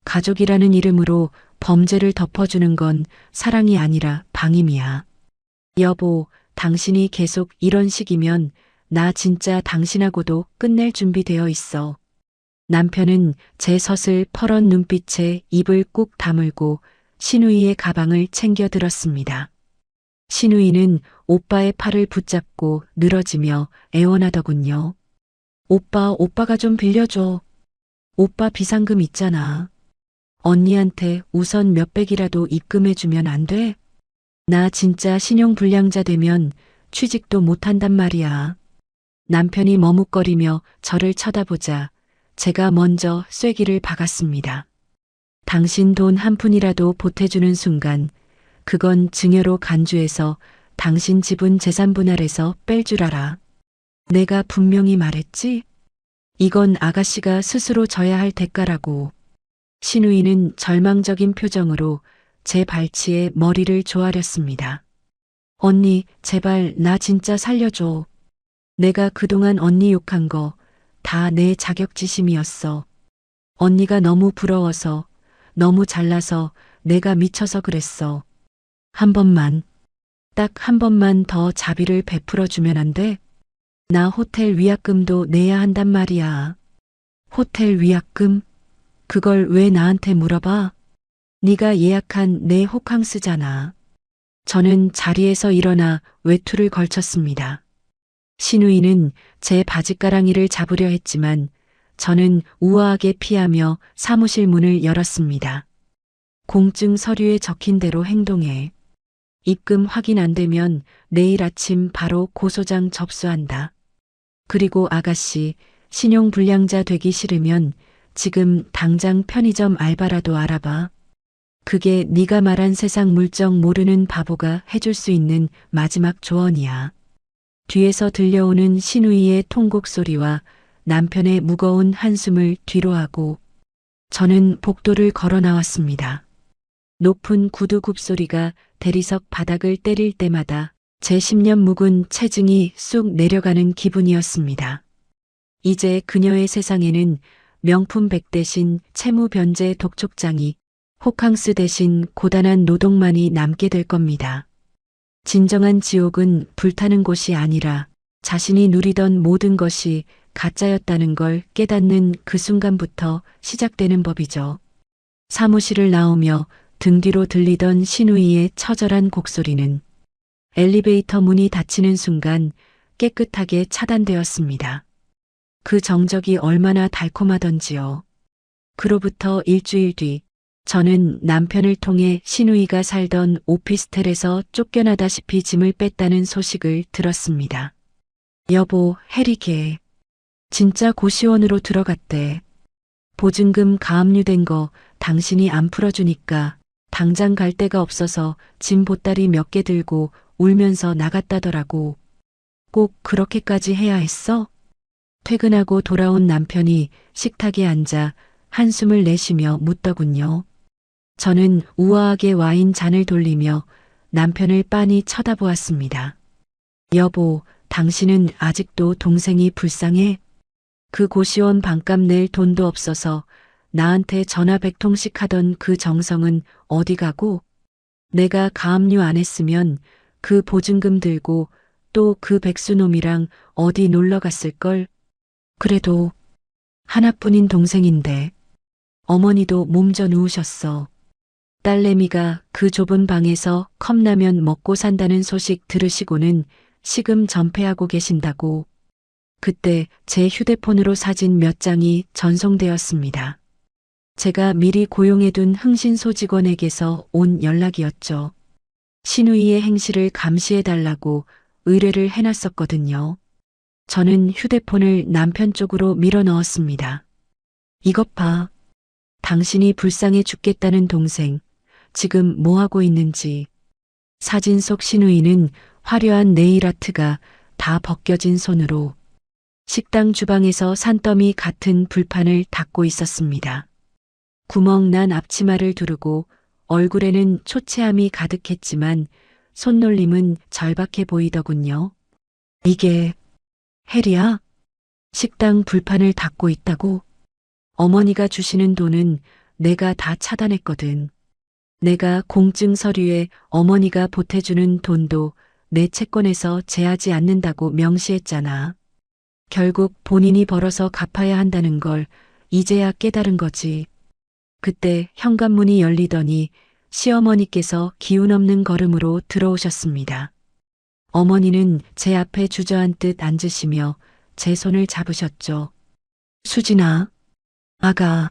가족이라는 이름으로 범죄를 덮어주는 건 사랑이 아니라 방임이야. 여보, 당신이 계속 이런 식이면 나 진짜 당신하고도 끝낼 준비되어 있어. 남편은 제 섯을 퍼런 눈빛에 입을 꾹 다물고 신우이의 가방을 챙겨 들었습니다. 신우이는 오빠의 팔을 붙잡고 늘어지며 애원하더군요. 오빠가 좀 빌려줘. 오빠 비상금 있잖아. 언니한테 우선 몇백이라도 입금해주면 안 돼? 나 진짜 신용불량자 되면 취직도 못한단 말이야. 남편이 머뭇거리며 저를 쳐다보자 제가 먼저 쐐기를 박았습니다. 당신 돈 한 푼이라도 보태주는 순간 그건 증여로 간주해서 당신 지분 재산 분할해서 뺄 줄 알아. 내가 분명히 말했지? 이건 아가씨가 스스로 져야 할 대가라고. 신우이는 절망적인 표정으로 제 발치에 머리를 조아렸습니다. 언니, 제발 나 진짜 살려줘. 내가 그동안 언니 욕한 거 다 내 자격지심이었어. 언니가 너무 부러워서, 너무 잘나서 내가 미쳐서 그랬어. 한 번만, 딱 한 번만 더 자비를 베풀어 주면 안 돼? 나 호텔 위약금도 내야 한단 말이야. 호텔 위약금? 그걸 왜 나한테 물어봐? 네가 예약한 내 호캉스잖아. 저는 자리에서 일어나 외투를 걸쳤습니다. 신우이는 제 바짓가랑이를 잡으려 했지만 저는 우아하게 피하며 사무실 문을 열었습니다. 공증 서류에 적힌 대로 행동해. 입금 확인 안 되면 내일 아침 바로 고소장 접수한다. 그리고 아가씨, 신용불량자 되기 싫으면 지금 당장 편의점 알바라도 알아봐. 그게 네가 말한 세상 물정 모르는 바보가 해줄 수 있는 마지막 조언이야. 뒤에서 들려오는 신우이의 통곡 소리와 남편의 무거운 한숨을 뒤로하고 저는 복도를 걸어 나왔습니다. 높은 구두 굽소리가 대리석 바닥을 때릴 때마다 제 10년 묵은 체증이 쑥 내려가는 기분이었습니다. 이제 그녀의 세상에는 명품 백 대신 채무 변제 독촉장이, 호캉스 대신 고단한 노동만이 남게 될 겁니다. 진정한 지옥은 불타는 곳이 아니라 자신이 누리던 모든 것이 가짜였다는 걸 깨닫는 그 순간부터 시작되는 법이죠. 사무실을 나오며 등 뒤로 들리던 신우이의 처절한 곡소리는 엘리베이터 문이 닫히는 순간 깨끗하게 차단되었습니다. 그 정적이 얼마나 달콤하던지요. 그로부터 일주일 뒤 저는 남편을 통해 신우이가 살던 오피스텔에서 쫓겨나다시피 짐을 뺐다는 소식을 들었습니다. 여보, 해리 걔 진짜 고시원으로 들어갔대. 보증금 가압류된 거 당신이 안 풀어주니까 당장 갈 데가 없어서 짐 보따리 몇 개 들고 울면서 나갔다더라고. 꼭 그렇게까지 해야 했어? 퇴근하고 돌아온 남편이 식탁에 앉아 한숨을 내쉬며 묻더군요. 저는 우아하게 와인 잔을 돌리며 남편을 빤히 쳐다보았습니다. 여보, 당신은 아직도 동생이 불쌍해? 그 고시원 반값 낼 돈도 없어서 나한테 전화 100통씩 하던 그 정성은 어디 가고? 내가 가압류 안 했으면 그 보증금 들고 또 그 백수놈이랑 어디 놀러 갔을걸? 그래도 하나뿐인 동생인데 어머니도 몸져 누우셨어. 딸내미가 그 좁은 방에서 컵라면 먹고 산다는 소식 들으시고는 식음 전폐하고 계신다고. 그때 제 휴대폰으로 사진 몇 장이 전송되었습니다. 제가 미리 고용해둔 흥신소 직원에게서 온 연락이었죠. 신우이의 행실을 감시해달라고 의뢰를 해놨었거든요. 저는 휴대폰을 남편 쪽으로 밀어 넣었습니다. 이것 봐. 당신이 불쌍해 죽겠다는 동생, 지금 뭐하고 있는지. 사진 속 신우이는 화려한 네일아트가 다 벗겨진 손으로 식당 주방에서 산더미 같은 불판을 닦고 있었습니다. 구멍 난 앞치마를 두르고 얼굴에는 초췌함이 가득했지만 손놀림은 절박해 보이더군요. 이게 해리야? 식당 불판을 닦고 있다고? 어머니가 주시는 돈은 내가 다 차단했거든. 내가 공증 서류에 어머니가 보태주는 돈도 내 채권에서 제하지 않는다고 명시했잖아. 결국 본인이 벌어서 갚아야 한다는 걸 이제야 깨달은 거지. 그때 현관문이 열리더니 시어머니께서 기운 없는 걸음으로 들어오셨습니다. 어머니는 제 앞에 주저앉듯 앉으시며 제 손을 잡으셨죠. 수진아, 아가,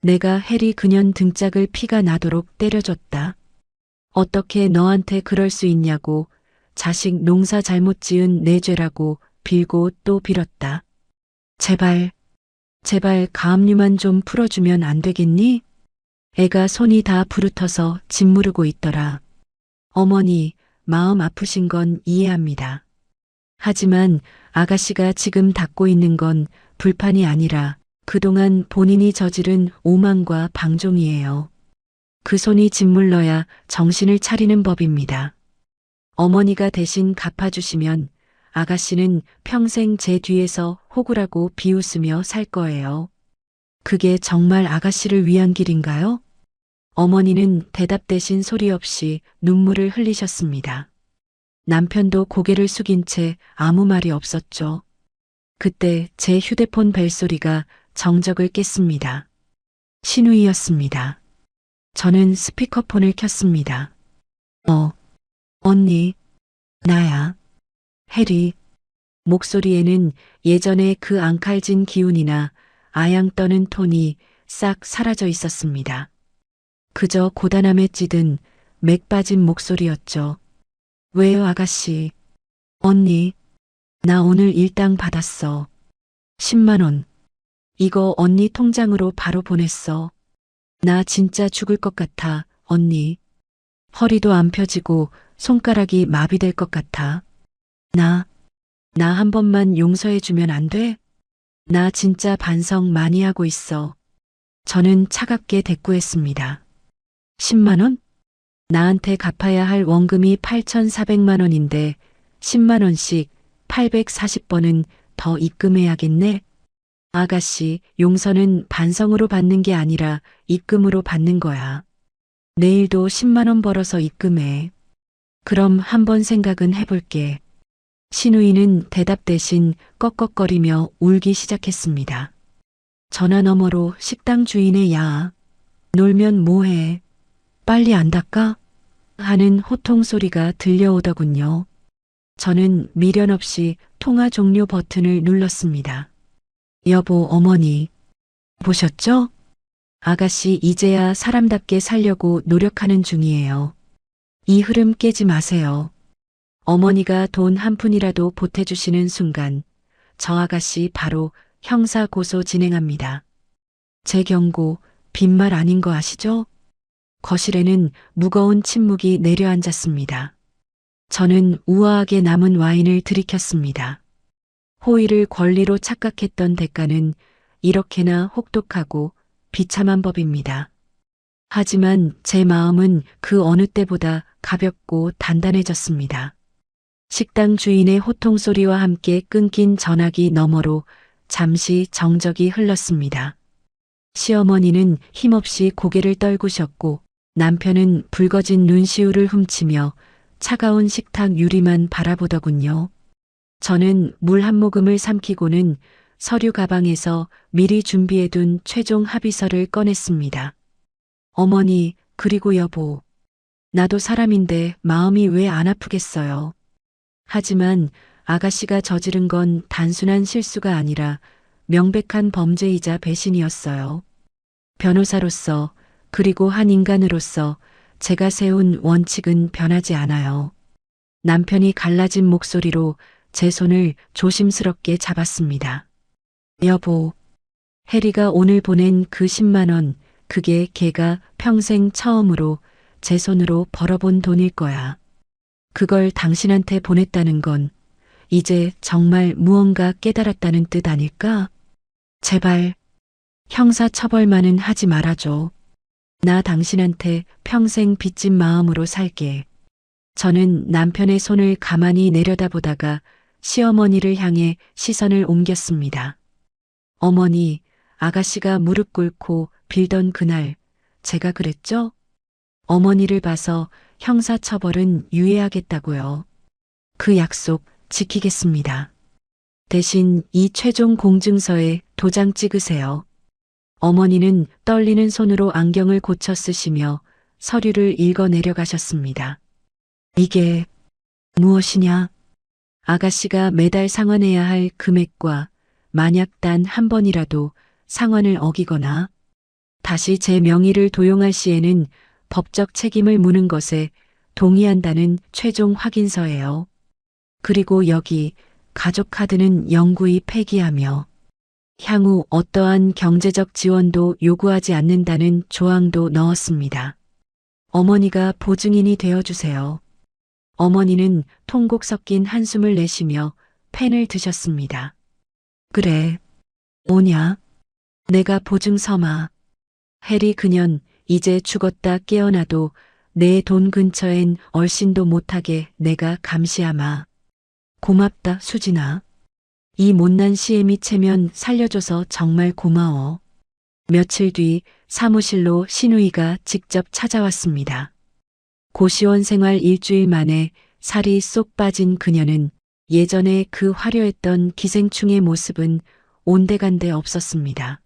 내가 해리 그년 등짝을 피가 나도록 때려줬다. 어떻게 너한테 그럴 수 있냐고 자식 농사 잘못 지은 내 죄라고 빌고 또 빌었다. 제발 가압류만 좀 풀어주면 안 되겠니? 애가 손이 다 부르터서 짓무르고 있더라. 어머니, 마음 아프신 건 이해합니다. 하지만 아가씨가 지금 닦고 있는 건 불판이 아니라 그동안 본인이 저지른 오만과 방종이에요. 그 손이 짓물러야 정신을 차리는 법입니다. 어머니가 대신 갚아주시면 아가씨는 평생 제 뒤에서 호구라고 비웃으며 살 거예요. 그게 정말 아가씨를 위한 길인가요? 어머니는 대답 대신 소리 없이 눈물을 흘리셨습니다. 남편도 고개를 숙인 채 아무 말이 없었죠. 그때 제 휴대폰 벨소리가 정적을 깼습니다. 신우이였습니다. 저는 스피커폰을 켰습니다. 언니, 나야. 해리. 목소리에는 예전의 그 앙칼진 기운이나 아양 떠는 톤이 싹 사라져 있었습니다. 그저 고단함에 찌든 맥 빠진 목소리였죠. 왜요, 아가씨? 언니, 나 오늘 일당 받았어. 10만 원. 이거 언니 통장으로 바로 보냈어. 나 진짜 죽을 것 같아, 언니. 허리도 안 펴지고 손가락이 마비될 것 같아. 나 한 번만 용서해주면 안 돼? 나 진짜 반성 많이 하고 있어. 저는 차갑게 대꾸했습니다. 10만 원? 나한테 갚아야 할 원금이 8,400만 원인데 10만 원씩 840번은 더 입금해야겠네? 아가씨, 용서는 반성으로 받는 게 아니라 입금으로 받는 거야. 내일도 10만 원 벌어서 입금해. 그럼 한번 생각은 해볼게. 신우이는 대답 대신 꺽꺽거리며 울기 시작했습니다. 전화 너머로 식당 주인의 야, 놀면 뭐해? 빨리 안 닦아? 하는 호통 소리가 들려오더군요. 저는 미련 없이 통화 종료 버튼을 눌렀습니다. 여보, 어머니. 보셨죠? 아가씨 이제야 사람답게 살려고 노력하는 중이에요. 이 흐름 깨지 마세요. 어머니가 돈 한 푼이라도 보태주시는 순간 저 아가씨 바로 형사 고소 진행합니다. 제 경고 빈말 아닌 거 아시죠? 거실에는 무거운 침묵이 내려앉았습니다. 저는 우아하게 남은 와인을 들이켰습니다. 호의를 권리로 착각했던 대가는 이렇게나 혹독하고 비참한 법입니다. 하지만 제 마음은 그 어느 때보다 가볍고 단단해졌습니다. 식당 주인의 호통 소리와 함께 끊긴 전화기 너머로 잠시 정적이 흘렀습니다. 시어머니는 힘없이 고개를 떨구셨고 남편은 붉어진 눈시울을 훔치며 차가운 식탁 유리만 바라보더군요. 저는 물 한 모금을 삼키고는 서류 가방에서 미리 준비해둔 최종 합의서를 꺼냈습니다. 어머니, 그리고 여보. 나도 사람인데 마음이 왜 안 아프겠어요. 하지만 아가씨가 저지른 건 단순한 실수가 아니라 명백한 범죄이자 배신이었어요. 변호사로서 그리고 한 인간으로서 제가 세운 원칙은 변하지 않아요. 남편이 갈라진 목소리로 제 손을 조심스럽게 잡았습니다. 여보, 해리가 오늘 보낸 그 10만 원, 그게 걔가 평생 처음으로 제 손으로 벌어본 돈일 거야. 그걸 당신한테 보냈다는 건 이제 정말 무언가 깨달았다는 뜻 아닐까? 제발 형사 처벌만은 하지 말아줘. 나 당신한테 평생 빚진 마음으로 살게. 저는 남편의 손을 가만히 내려다보다가 시어머니를 향해 시선을 옮겼습니다. 어머니, 아가씨가 무릎 꿇고 빌던 그날 제가 그랬죠? 어머니를 봐서 형사처벌은 유예하겠다고요. 그 약속 지키겠습니다. 대신 이 최종 공증서에 도장 찍으세요. 어머니는 떨리는 손으로 안경을 고쳐 쓰시며 서류를 읽어 내려가셨습니다. 이게 무엇이냐? 아가씨가 매달 상환해야 할 금액과 만약 단 한 번이라도 상환을 어기거나 다시 제 명의를 도용할 시에는 법적 책임을 무는 것에 동의한다는 최종 확인서예요. 그리고 여기 가족 카드는 영구히 폐기하며 향후 어떠한 경제적 지원도 요구하지 않는다는 조항도 넣었습니다. 어머니가 보증인이 되어주세요. 어머니는 통곡 섞인 한숨을 내쉬며 펜을 드셨습니다. 그래, 뭐냐? 내가 보증 서마. 해리 그년 이제 죽었다 깨어나도 내 돈 근처엔 얼씬도 못하게 내가 감시하마. 고맙다, 수진아. 이 못난 시애미 체면 살려줘서 정말 고마워. 며칠 뒤 사무실로 신우이가 직접 찾아왔습니다. 고시원 생활 일주일 만에 살이 쏙 빠진 그녀는 예전에 그 화려했던 기생충의 모습은 온데간데 없었습니다.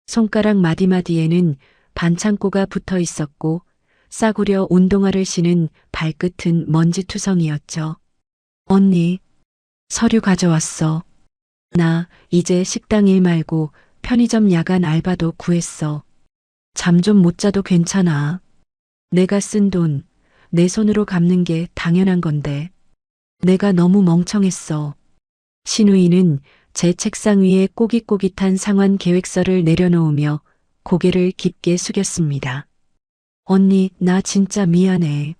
손가락 마디마디에는 반창고가 붙어 있었고 싸구려 운동화를 신은 발끝은 먼지투성이었죠. 언니, 서류 가져왔어. 나 이제 식당 일 말고 편의점 야간 알바도 구했어. 잠 좀 못 자도 괜찮아. 내가 쓴 돈, 내 손으로 갚는 게 당연한 건데. 내가 너무 멍청했어. 신우이는 제 책상 위에 꼬깃꼬깃한 상환 계획서를 내려놓으며 고개를 깊게 숙였습니다. 언니, 나 진짜 미안해.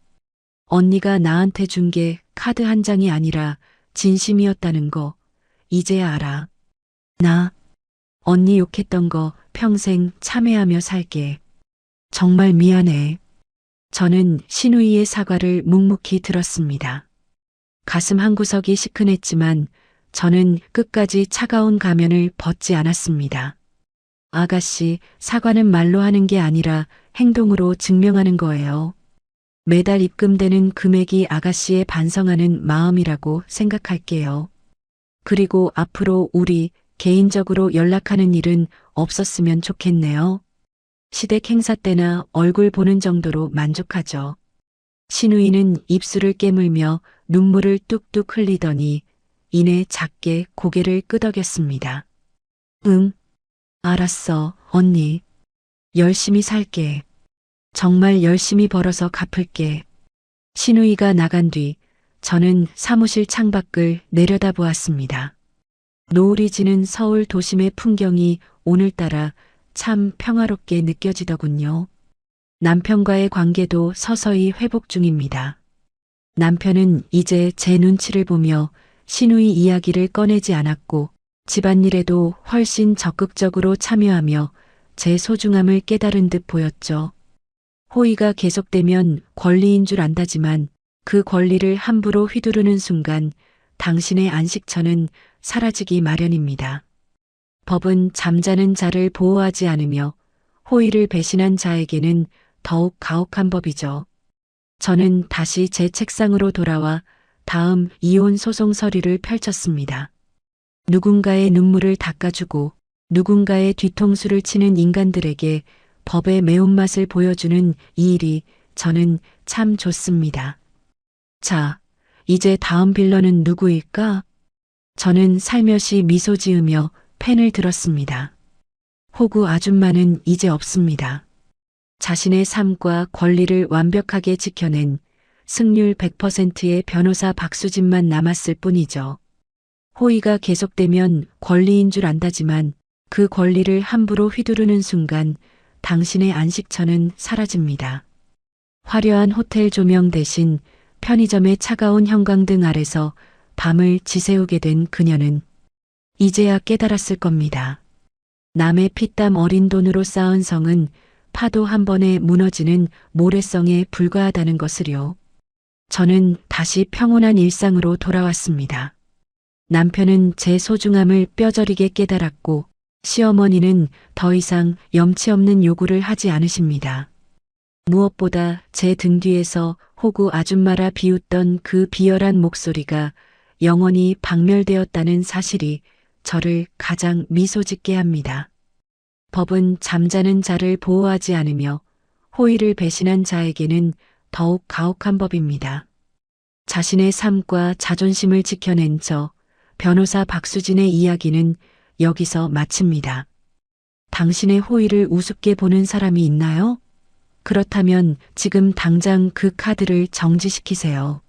언니가 나한테 준 게 카드 한 장이 아니라 진심이었다는 거 이제야 알아. 나 언니 욕했던 거 평생 참회하며 살게. 정말 미안해. 저는 신우이의 사과를 묵묵히 들었습니다. 가슴 한구석이 시큰했지만 저는 끝까지 차가운 가면을 벗지 않았습니다. 아가씨, 사과는 말로 하는 게 아니라 행동으로 증명하는 거예요. 매달 입금되는 금액이 아가씨의 반성하는 마음이라고 생각할게요. 그리고 앞으로 우리 개인적으로 연락하는 일은 없었으면 좋겠네요. 시댁 행사 때나 얼굴 보는 정도로 만족하죠. 신우이는 입술을 깨물며 눈물을 뚝뚝 흘리더니 이내 작게 고개를 끄덕였습니다. 응, 알았어, 언니. 열심히 살게. 정말 열심히 벌어서 갚을게. 신우이가 나간 뒤 저는 사무실 창밖을 내려다보았습니다. 노을이 지는 서울 도심의 풍경이 오늘따라 참 평화롭게 느껴지더군요. 남편과의 관계도 서서히 회복 중입니다. 남편은 이제 제 눈치를 보며 신우이 이야기를 꺼내지 않았고 집안일에도 훨씬 적극적으로 참여하며 제 소중함을 깨달은 듯 보였죠. 호의가 계속되면 권리인 줄 안다지만 그 권리를 함부로 휘두르는 순간 당신의 안식처는 사라지기 마련입니다. 법은 잠자는 자를 보호하지 않으며 호의를 배신한 자에게는 더욱 가혹한 법이죠. 저는 다시 제 책상으로 돌아와 다음 이혼 소송 서류를 펼쳤습니다. 누군가의 눈물을 닦아주고 누군가의 뒤통수를 치는 인간들에게 법의 매운맛을 보여주는 이 일이 저는 참 좋습니다. 자, 이제 다음 빌런은 누구일까? 저는 살며시 미소 지으며 펜을 들었습니다. 호구 아줌마는 이제 없습니다. 자신의 삶과 권리를 완벽하게 지켜낸 승률 100%의 변호사 박수진만 남았을 뿐이죠. 호의가 계속되면 권리인 줄 안다지만 그 권리를 함부로 휘두르는 순간 당신의 안식처는 사라집니다. 화려한 호텔 조명 대신 편의점의 차가운 형광등 아래서 밤을 지새우게 된 그녀는 이제야 깨달았을 겁니다. 남의 피땀 어린 돈으로 쌓은 성은 파도 한 번에 무너지는 모래성에 불과하다는 것을요. 저는 다시 평온한 일상으로 돌아왔습니다. 남편은 제 소중함을 뼈저리게 깨달았고 시어머니는 더 이상 염치 없는 요구를 하지 않으십니다. 무엇보다 제 등 뒤에서 호구 아줌마라 비웃던 그 비열한 목소리가 영원히 박멸되었다는 사실이 저를 가장 미소 짓게 합니다. 법은 잠자는 자를 보호하지 않으며 호의를 배신한 자에게는 더욱 가혹한 법입니다. 자신의 삶과 자존심을 지켜낸 저 변호사 박수진의 이야기는 여기서 마칩니다. 당신의 호의를 우습게 보는 사람이 있나요? 그렇다면 지금 당장 그 카드를 정지시키세요.